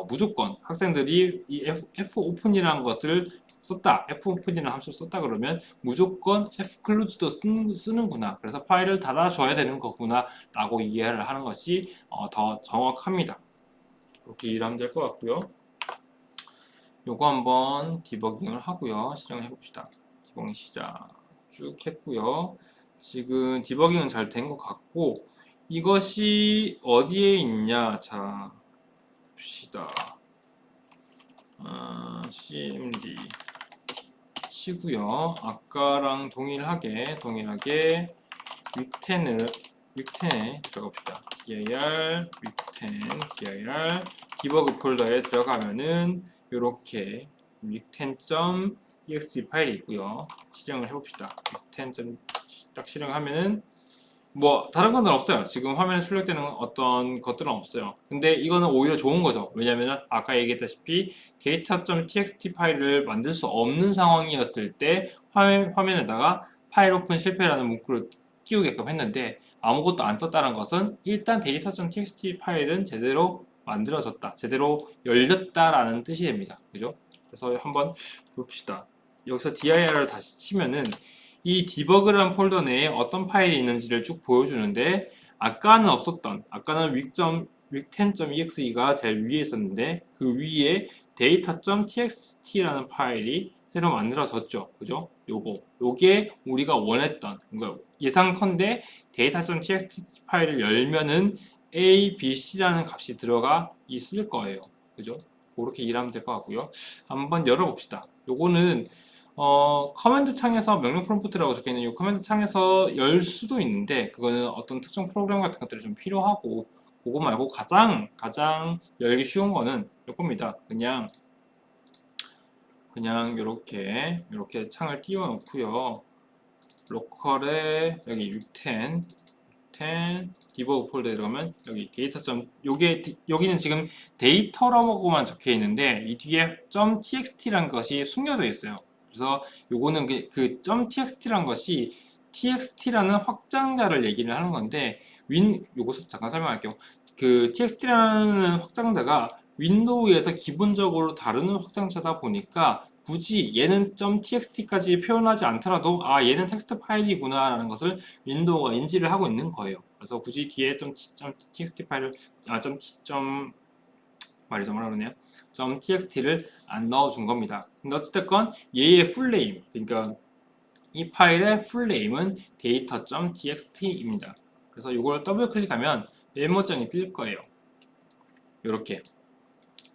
무조건 학생들이 이 fopen이라는 것을 썼다, fopen이라는 함수를 썼다 그러면 무조건 fclose도 쓰는구나. 그래서 파일을 닫아줘야 되는 거구나 라고 이해를 하는 것이 더 정확합니다. 이렇게 이해를 하면 될 것 같고요. 요거 한번 디버깅을 하고요. 실행을 해봅시다. 디버깅 시작 쭉 했고요. 지금 디버깅은 잘 된 것 같고 이것이 어디에 있냐? 자, 봅시다. cmd 치고요. 아까랑 동일하게 윅10에 들어갑시다. dir 윅10 dir 디버그 폴더에 들어가면은 이렇게 윅10.exe 파일이 있고요. 실행을 해봅시다. 윅10. 딱 실행하면은 뭐 다른 건 없어요. 지금 화면에 출력되는 어떤 것들은 없어요. 근데 이거는 오히려 좋은 거죠. 왜냐면은 아까 얘기했다시피 data.txt 파일을 만들 수 없는 상황이었을 때 화면에다가 파일 오픈 실패라는 문구를 띄우게끔 했는데 아무것도 안 떴다는 것은 일단 data.txt 파일은 제대로 만들어졌다, 제대로 열렸다라는 뜻이 됩니다. 그죠? 그래서 한번 봅시다. 여기서 dir을 다시 치면은 이 디버그라는 폴더 내에 어떤 파일이 있는지를 쭉 보여주는데 아까는 없었던, 아까는 week10.exe가 제일 위에 있었는데 그 위에 data.txt라는 파일이 새로 만들어졌죠. 그죠? 요게 우리가 원했던, 그러니까 예상컨대 data.txt 파일을 열면은 a, b, c라는 값이 들어가 있을 거예요. 그죠? 그렇게 이해하면 될 것 같고요. 한번 열어봅시다. 요거는 커맨드 창에서 명령 프롬프트라고 적혀있는 이 커맨드 창에서 열 수도 있는데 그거는 어떤 특정 프로그램 같은 것들이 좀 필요하고, 그거 말고 가장 열기 쉬운 거는 이겁니다. 그냥 이렇게 창을 띄워 놓고요. 로컬에 여기 610 디버그 폴더에 들어가면 여기 여기는 지금 데이터라고만 적혀 있는데 이 뒤에 .txt라는 것이 숨겨져 있어요. 그래서 요거는 그 .txt라는 것이 txt라는 확장자를 얘기를 하는 건데 요거 잠깐 설명할게요. 그 txt라는 확장자가 윈도우에서 기본적으로 다루는 확장자다 보니까 굳이 얘는 .txt까지 표현하지 않더라도 아 얘는 텍스트 파일이구나 라는 것을 윈도우가 인지를 하고 있는 거예요. 그래서 굳이 뒤에 .txt 파일을 말이 좀 어렵네요. .txt를 안 넣어준 겁니다. 근데 어찌됐건 얘의 풀네임, 그러니까 이 파일의 풀네임은 data.txt입니다. 그래서 이걸 더블 클릭하면 메모장이 뜰 거예요. 이렇게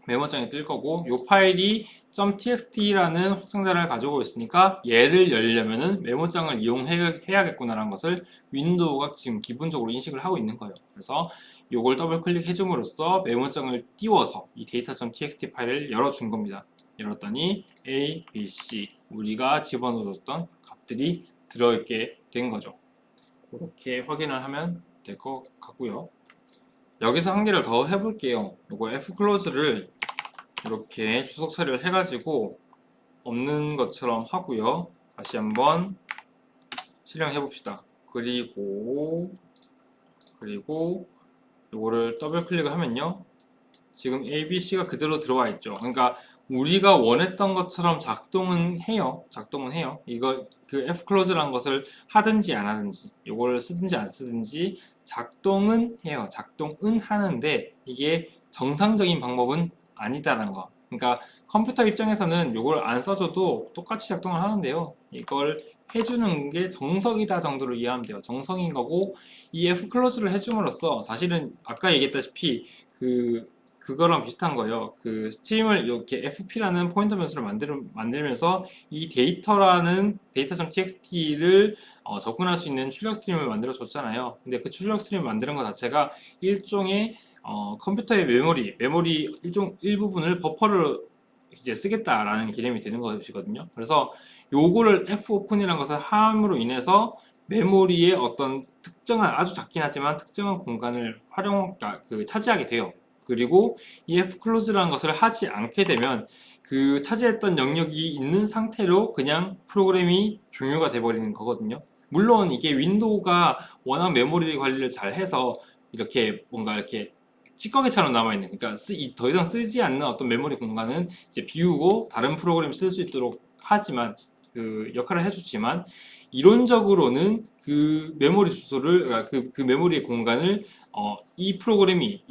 메모장이 뜰 거고, 이 파일이 .txt라는 확장자를 가지고 있으니까 얘를 열려면은 메모장을 이용해야겠구나라는 것을 윈도우가 지금 기본적으로 인식을 하고 있는 거예요. 그래서 이걸 더블 클릭해 줌으로써 메모장을 띄워서 이 data.txt 파일을 열어준 겁니다. 열었더니 a, b, c 우리가 집어넣었던 값들이 들어있게 된 거죠. 그렇게 확인을 하면 될 것 같고요. 여기서 한 개를 더 해볼게요. 이거 fclose를 이렇게 주석 처리를 해가지고 없는 것처럼 하고요. 다시 한번 실행해 봅시다. 그리고 이거를 더블 클릭을 하면요, 지금 A, B, C가 그대로 들어와 있죠. 그러니까 우리가 원했던 것처럼 작동은 해요. 이거 그 fclose라는 것을 하든지 안 하든지, 이걸 쓰든지 안 쓰든지 작동은 해요. 작동은 하는데 이게 정상적인 방법은 아니다라는 거. 그러니까 컴퓨터 입장에서는 이걸 안 써줘도 똑같이 작동을 하는데요. 이걸 해주는 게 정석이다 정도로 이해하면 돼요. 정석인 거고, 이 fclose를 해줌으로써 사실은 아까 얘기했다시피 그거랑 비슷한 거예요. 그 스트림을 이렇게 fp라는 포인터 변수를 만들면서 이 data.txt를 접근할 수 있는 출력 스트림을 만들어 줬잖아요. 근데 그 출력 스트림 만드는 것 자체가 일종의 컴퓨터의 메모리 일부분을 버퍼를 이제 쓰겠다라는 개념이 되는 것이거든요. 그래서 요거를 fopen이라는 것을 함으로 인해서 메모리의 어떤 특정한, 아주 작긴 하지만 특정한 공간을 차지하게 돼요. 그리고 이 fclose라는 것을 하지 않게 되면 그 차지했던 영역이 있는 상태로 그냥 프로그램이 종료가 돼 버리는 거거든요. 물론 이게 윈도우가 워낙 메모리 관리를 잘 해서 이렇게 뭔가 이렇게 찌꺼기처럼 남아있는, 그러니까 더 이상 쓰지 않는 어떤 메모리 공간은 이제 비우고 다른 프로그램 쓸 수 있도록 하지만, 그 역할을 해주지만, 이론적으로는 그 메모리 주소를, 그러니까 그 메모리 공간을 이 프로그램이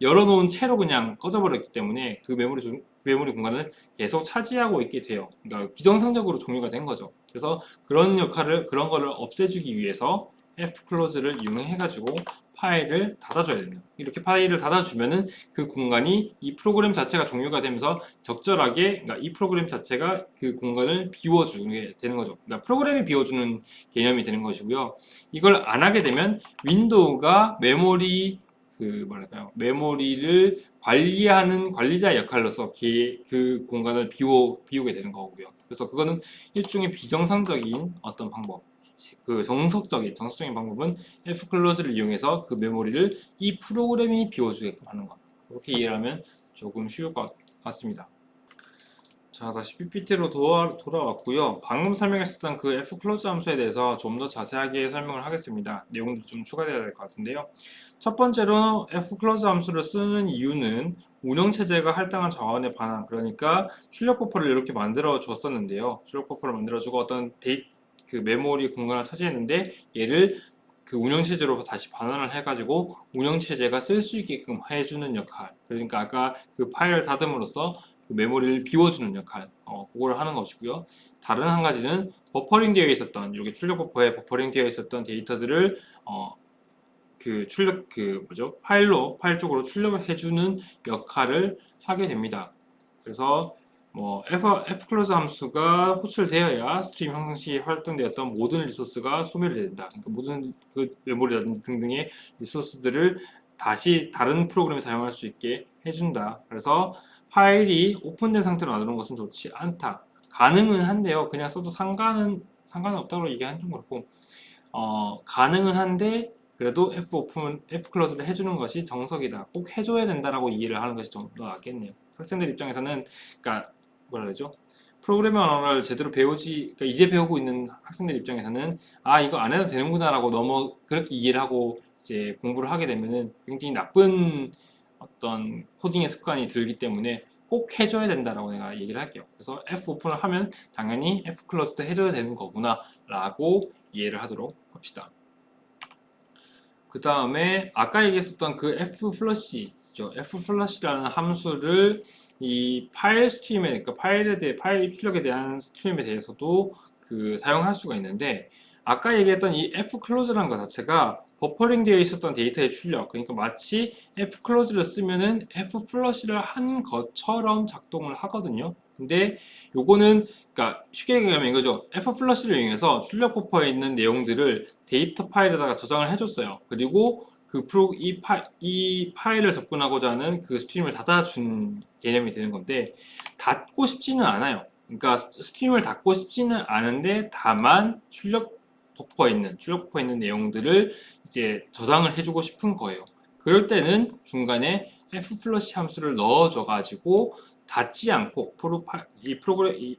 열어놓은 채로 그냥 꺼져버렸기 때문에 그 메모리 공간을 계속 차지하고 있게 돼요. 그러니까 비정상적으로 종료가 된 거죠. 그래서 그런 거를 없애주기 위해서 fclose를 이용해가지고 파일을 닫아줘야 됩니다. 이렇게 파일을 닫아주면은 그 공간이, 이 프로그램 자체가 종료가 되면서 적절하게, 그러니까 이 프로그램 자체가 그 공간을 비워주게 되는 거죠. 그러니까 프로그램이 비워주는 개념이 되는 것이고요. 이걸 안 하게 되면 윈도우가 메모리를 관리하는 관리자 역할로서 그 공간을 비우게 되는 거고요. 그래서 그거는 일종의 비정상적인 어떤 방법, 그 정석적인 방법은 fclose를 이용해서 그 메모리를 이 프로그램이 비워주게끔 하는 것. 그렇게 이해하면 조금 쉬울 것 같습니다. 자, 다시 PPT로 돌아왔고요. 방금 설명했었던 그 fclose 함수에 대해서 좀 더 자세하게 설명을 하겠습니다. 내용도 좀 추가되어야 될 것 같은데요. 첫 번째로 fclose 함수를 쓰는 이유는 운영체제가 할당한 자원에 반환, 그러니까 출력 버퍼를 이렇게 만들어 줬었는데요. 출력 버퍼를 만들어주고 어떤 그 메모리 공간을 차지했는데 얘를 그 운영체제로 다시 반환을 해가지고 운영체제가 쓸 수 있게끔 해주는 역할. 그러니까 아까 그 파일을 닫음으로써 그 메모리를 비워주는 역할, 그걸 하는 것이고요. 다른 한 가지는 버퍼링 되어 있었던, 이렇게 출력 버퍼에 버퍼링 되어 있었던 데이터들을 그 출력 파일 쪽으로 출력을 해주는 역할을 하게 됩니다. 그래서 뭐 fclose 함수가 호출되어야 스트림 형성 시 활동되었던 모든 리소스가 소멸이 된다. 그러니까 모든 그 메모리라든지 등등의 리소스들을 다시 다른 프로그램에 사용할 수 있게 해준다. 그래서 파일이 오픈된 상태로 놔두는 것은 좋지 않다. 가능은 한데요. 그냥 써도 상관은 없다고 얘기하는 좀 그렇고, 가능은 한데 그래도 fclose를 해주는 것이 정석이다. 꼭 해줘야 된다라고 이해를 하는 것이 좀 더 낫겠네요. 학생들 입장에서는, 그러니까 뭐라 그러죠? 프로그래밍 언어를 제대로 그러니까 이제 배우고 있는 학생들 입장에서는 이거 안 해도 되는구나라고 너무 그렇게 이해를 하고 이제 공부를 하게 되면은 굉장히 나쁜 어떤 코딩의 습관이 들기 때문에 꼭 해줘야 된다라고 내가 얘기를 할게요. 그래서 fopen을 하면 당연히 fclose도 해줘야 되는 거구나라고 이해를 하도록 합시다. 그 다음에 아까 얘기했었던 그 flush죠. flush라는 함수를 이 파일 스트림에, 그러니까 파일 입출력에 대한 스트림에 대해서도 사용할 수가 있는데, 아까 얘기했던 이 fclose라는 것 자체가 버퍼링 되어 있었던 데이터의 출력, 그러니까 마치 fclose를 쓰면은 flush를 한 것처럼 작동을 하거든요. 근데 요거는, 그러니까 쉽게 얘기하면 이거죠. flush를 이용해서 출력 버퍼에 있는 내용들을 데이터 파일에다가 저장을 해줬어요. 그리고 이 파일을 접근하고자 하는 그 스트림을 닫아준 개념이 되는 건데, 닫고 싶지는 않아요. 그러니까 스트림을 닫고 싶지는 않은데, 다만 출력 버퍼에 있는 내용들을 이제 저장을 해주고 싶은 거예요. 그럴 때는 중간에 flush 함수를 넣어줘가지고 닫지 않고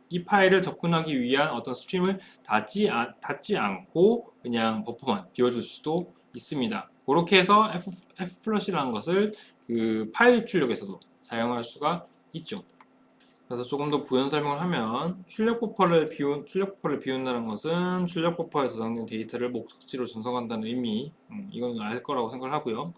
이 파일을 접근하기 위한 어떤 스트림을 닫지 않고 그냥 버퍼만 비워줄 수도 있습니다. 그렇게 해서 flush라는 것을 그 파일 입출력에서도 사용할 수가 있죠. 그래서 조금 더 부연 설명을 하면 출력 버퍼를 비운다는 것은 출력 버퍼에 저장된 데이터를 목적지로 전송한다는 의미, 이건 알 거라고 생각을 하고요.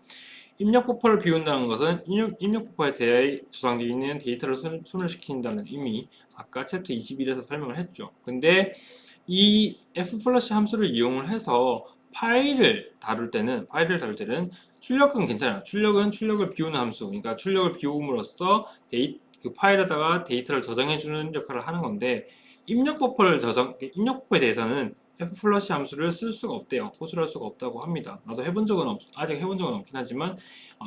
입력 버퍼를 비운다는 것은 입력 버퍼에 대해 저장되어 있는 데이터를 소멸시킨다는 의미, 아까 챕터 21에서 설명을 했죠. 근데 이 flush 함수를 이용을 해서 파일을 다룰 때는 출력은 괜찮아요. 출력을 비우는 함수, 그러니까 출력을 비움으로써 그 파일에다가 데이터를 저장해주는 역할을 하는 건데, 입력 버퍼에 대해서는 flush 함수를 쓸 수가 없대요. 호출할 수가 없다고 합니다. 나도 아직 해본 적은 없긴 하지만,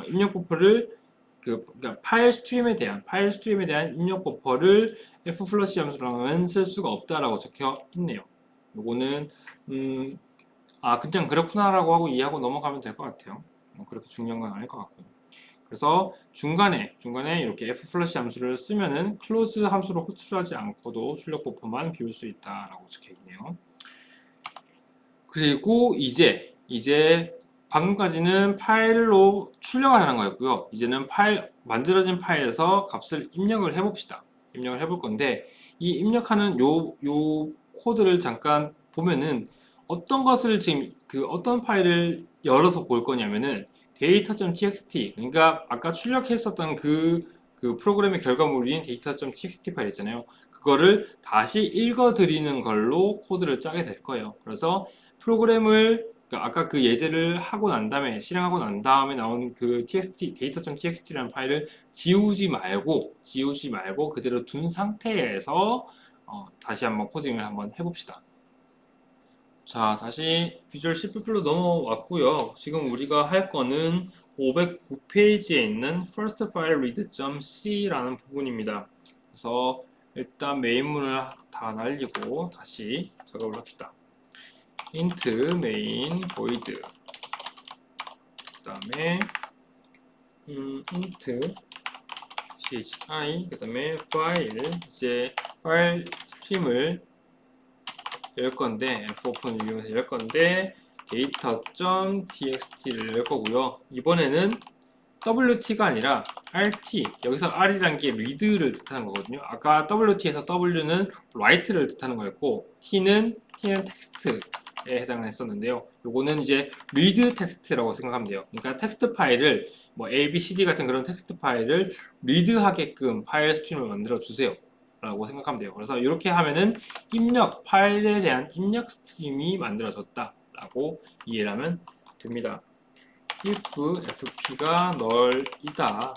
입력 버퍼를 그러니까 파일 스트림에 대한 입력 버퍼를 flush 함수랑은 쓸 수가 없다라고 적혀 있네요. 요거는 그냥 그렇구나라고 하고 이해하고 넘어가면 될 것 같아요. 그렇게 중요한 건 아닐 것 같고요. 그래서 중간에 이렇게 flush 함수를 쓰면은 close 함수를 호출하지 않고도 출력 버퍼만 비울 수 있다라고 적혀 있네요. 그리고 이제 방금까지는 파일로 출력을 하는 거였고요. 이제는 만들어진 파일에서 값을 입력을 해봅시다. 입력을 해볼 건데, 이 입력하는 요 코드를 잠깐 보면은 어떤 것을 지금 어떤 파일을 열어서 볼 거냐면은 data.txt, 그러니까 아까 출력했었던 그 프로그램의 결과물인 data.txt 파일 있잖아요. 그거를 다시 읽어드리는 걸로 코드를 짜게 될 거예요. 그래서 프로그램을, 그러니까 아까 그 예제를 하고 난 다음에 실행하고 난 다음에 나온 그 data.txt라는 파일을 지우지 말고 그대로 둔 상태에서 다시 한번 코딩을 한번 해봅시다. 자, 다시 비주얼 C++ 로 넘어왔고요. 지금 우리가 할 거는 509페이지에 있는 first file read.c라는 부분입니다. 그래서 일단 메인문을 다 날리고 다시 작업을 합시다. int main void, 그 다음에 int chi 그 다음에 파일 이제 파일 스트림을 열 건데 fopen을 이용해서 열 건데 data.txt를 열 거고요. 이번에는 wt가 아니라 rt 여기서 r이란 게 read를 뜻하는 거거든요. 아까 wt에서 w는 write를 뜻하는 거였고 t는 텍스트에 해당했었는데요. 요거는 이제 read 텍스트라고 생각하면 돼요. 그러니까 텍스트 파일을 뭐 a, b, c, d 같은 그런 텍스트 파일을 read하게끔 파일 스트림을 만들어 주세요 라고 생각하면 돼요. 그래서 이렇게 하면은 입력 파일에 대한 입력 스트림이 만들어졌다 라고 이해를 하면 됩니다. if fp가 널이다.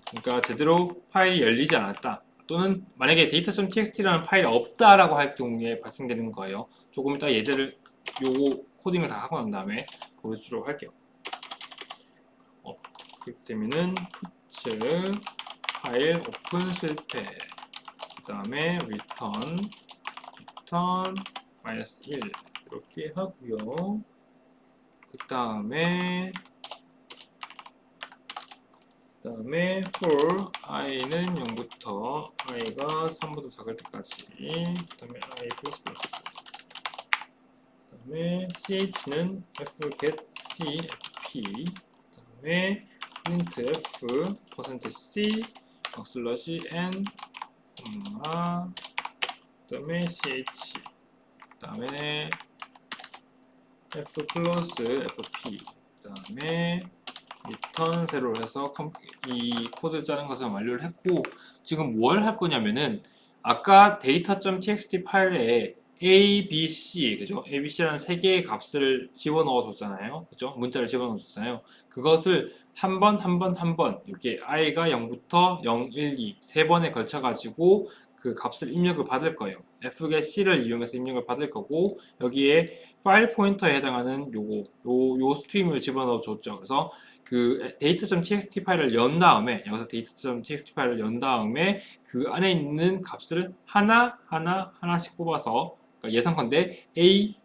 그러니까 제대로 파일이 열리지 않았다. 또는 만약에 data.txt라는 파일이 없다라고 할 경우에 발생되는 거예요. 조금 이따 예제를 요거 코딩을 다 하고 난 다음에 보여주도록 할게요. 그렇기 때문에는 puts 파일 오픈 실패 그 다음에 return -1 이렇게 하고요. 그 다음에 for i는 0부터 i가 3보다 작을 때까지 그 다음에 i++ 그 다음에 ch는 fget cfp 그 다음에 printf %c \n 그 다음에 ch 그 다음에 f 플러스 fp 그 다음에 return 세로로 해서 이 코드 짜는 것을 완료를 했고 지금 뭘 할 거냐면은 아까 data.txt 파일에 a, b, c 그죠? a, b, c라는 세 개의 값을 집어넣어 줬잖아요. 그죠? 문자를 집어넣어 줬잖아요. 그것을 한 번 이렇게 i가 0부터 0, 1, 2 세 번에 걸쳐 가지고 그 값을 입력을 받을 거예요. fget c를 이용해서 입력을 받을 거고 여기에 파일 포인터에 해당하는 요 스트림을 집어넣어 줬죠. 그래서 그 data.txt 파일을 연 다음에 여기서 data.txt 파일을 연 다음에 그 안에 있는 값을 하나씩 뽑아서 그러니까 예상컨대 A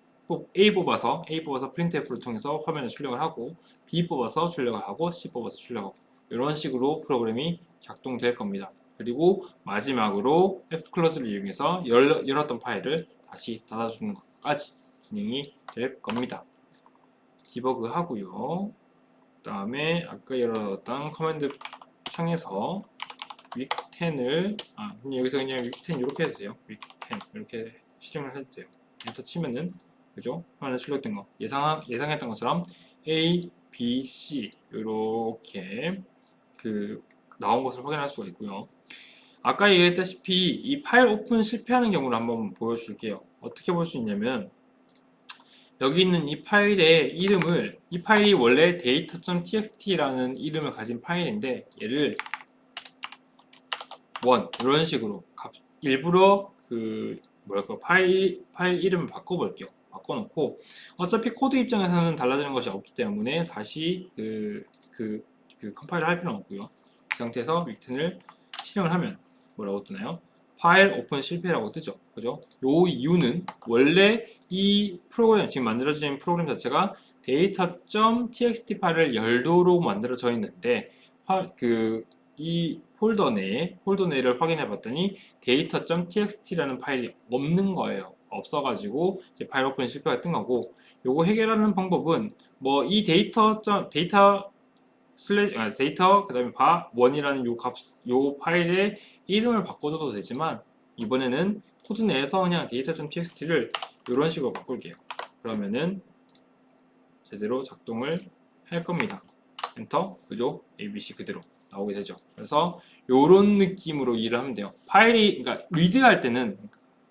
뽑아서 printf를 통해서 화면에 출력을 하고 B 뽑아서 출력을 하고 C 뽑아서 출력하고 이런 식으로 프로그램이 작동될 겁니다. 그리고 마지막으로 fclose를 이용해서 열었던 파일을 다시 닫아주는 것까지 진행이 될 겁니다. 디버그 하고요. 그 다음에 아까 열어놨던 커맨드 창에서 week10을 여기서 그냥 week10 이렇게 해도 돼요. week10 이렇게 실행을 해도 돼요. 엔터 치면은 그죠? 화면에 출력된 거 예상했던 것처럼 A, B, C 이렇게 그 나온 것을 확인할 수가 있고요. 아까 얘기했다시피 이 파일 오픈 실패하는 경우를 한번 보여줄게요. 어떻게 볼 수 있냐면 여기 있는 이 파일의 이름을 이 파일이 원래 data.txt라는 이름을 가진 파일인데 얘를 1 이런 식으로 일부러 그 뭐랄까 파일 이름을 바꿔볼게요. 바꿔놓고 어차피 코드 입장에서는 달라지는 것이 없기 때문에 다시 컴파일을 할 필요는 없고요. 이 상태에서 위튼을 실행을 하면 뭐라고 뜨나요? 파일 오픈 실패라고 뜨죠. 그죠? 요 이유는 원래 이 프로그램, 지금 만들어진 프로그램 자체가 data.txt 파일을 열도록 만들어져 있는데 이 폴더 내를 확인해 봤더니 data.txt라는 파일이 없는 거예요. 없어가지고 이제 파일 오픈 실패가 뜬 거고 요거 해결하는 방법은 뭐 이 데이터 그 다음에 바1이라는 요 파일의 이름을 바꿔줘도 되지만 이번에는 코드 내에서 그냥 data.txt를 이런 식으로 바꿀게요. 그러면은 제대로 작동을 할 겁니다. 엔터, 그죠? ABC 그대로 나오게 되죠. 그래서 이런 느낌으로 일을 하면 돼요. 그러니까 리드할 때는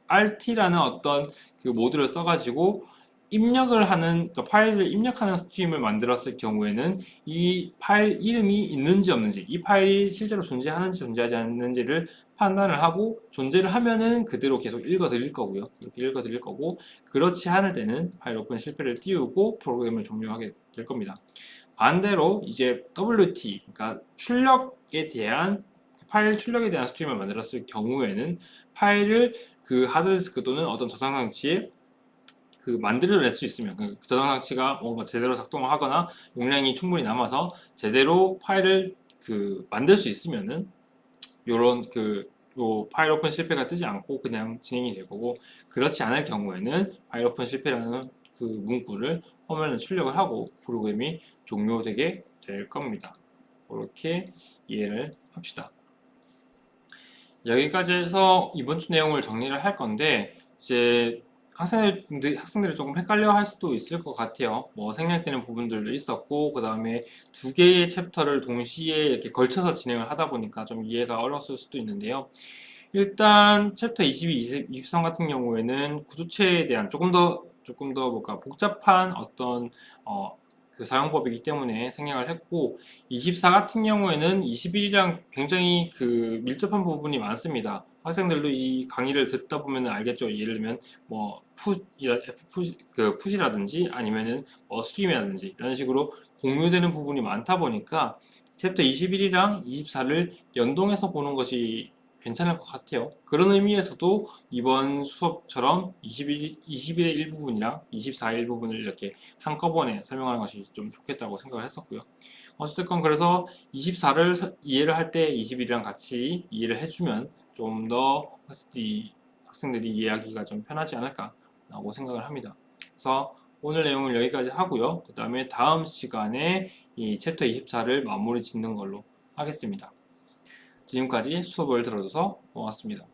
RT라는 어떤 그 모드를 써가지고 그러니까 파일을 입력하는 스트림을 만들었을 경우에는 이 파일 이름이 있는지 없는지, 이 파일이 실제로 존재하는지 존재하지 않는지를 판단을 하고 존재를 하면은 그대로 계속 읽어드릴 거고요. 이렇게 읽어드릴 거고 그렇지 않을 때는 파일 오픈 실패를 띄우고 프로그램을 종료하게 될 겁니다. 반대로 이제 WT, 그러니까 파일 출력에 대한 스트림을 만들었을 경우에는 파일을 그 하드디스크 또는 어떤 저장 장치에 만들어낼 수 있으면 그 저장 장치가 뭔가 제대로 작동을 하거나 용량이 충분히 남아서 제대로 파일을 만들 수 있으면은 요런 요 파일 오픈 실패가 뜨지 않고 그냥 진행이 될 거고, 그렇지 않을 경우에는 파일 오픈 실패라는 그 문구를 화면에 출력을 하고 프로그램이 종료되게 될 겁니다. 그렇게 이해를 합시다. 여기까지 해서 이번 주 내용을 정리를 할 건데, 이제 학생들이 조금 헷갈려 할 수도 있을 것 같아요. 뭐 생략되는 부분들도 있었고, 그 다음에 두 개의 챕터를 동시에 이렇게 걸쳐서 진행을 하다 보니까 좀 이해가 어려웠을 수도 있는데요. 일단 챕터 22, 23 같은 경우에는 구조체에 대한 조금 더 뭔가 복잡한 어떤 그 사용법이기 때문에 생략을 했고, 24 같은 경우에는 21이랑 굉장히 그 밀접한 부분이 많습니다. 학생들도 이 강의를 듣다 보면 알겠죠. 예를 들면 뭐 풋이라든지 아니면은 뭐 스트림이라든지 이런 식으로 공유되는 부분이 많다 보니까 챕터 21이랑 24를 연동해서 보는 것이 괜찮을 것 같아요. 그런 의미에서도 이번 수업처럼 21의 일부분이랑 24의 일부분을 이렇게 한꺼번에 설명하는 것이 좀 좋겠다고 생각을 했었고요. 어쨌든 그래서 24를 이해를 할 때 21이랑 같이 이해를 해주면 좀 더 학생들이 이해하기가 좀 편하지 않을까라고 생각을 합니다. 그래서 오늘 내용을 여기까지 하고요. 그 다음에 다음 시간에 이 챕터 24를 마무리 짓는 걸로 하겠습니다. 지금까지 수업을 들어줘서 고맙습니다.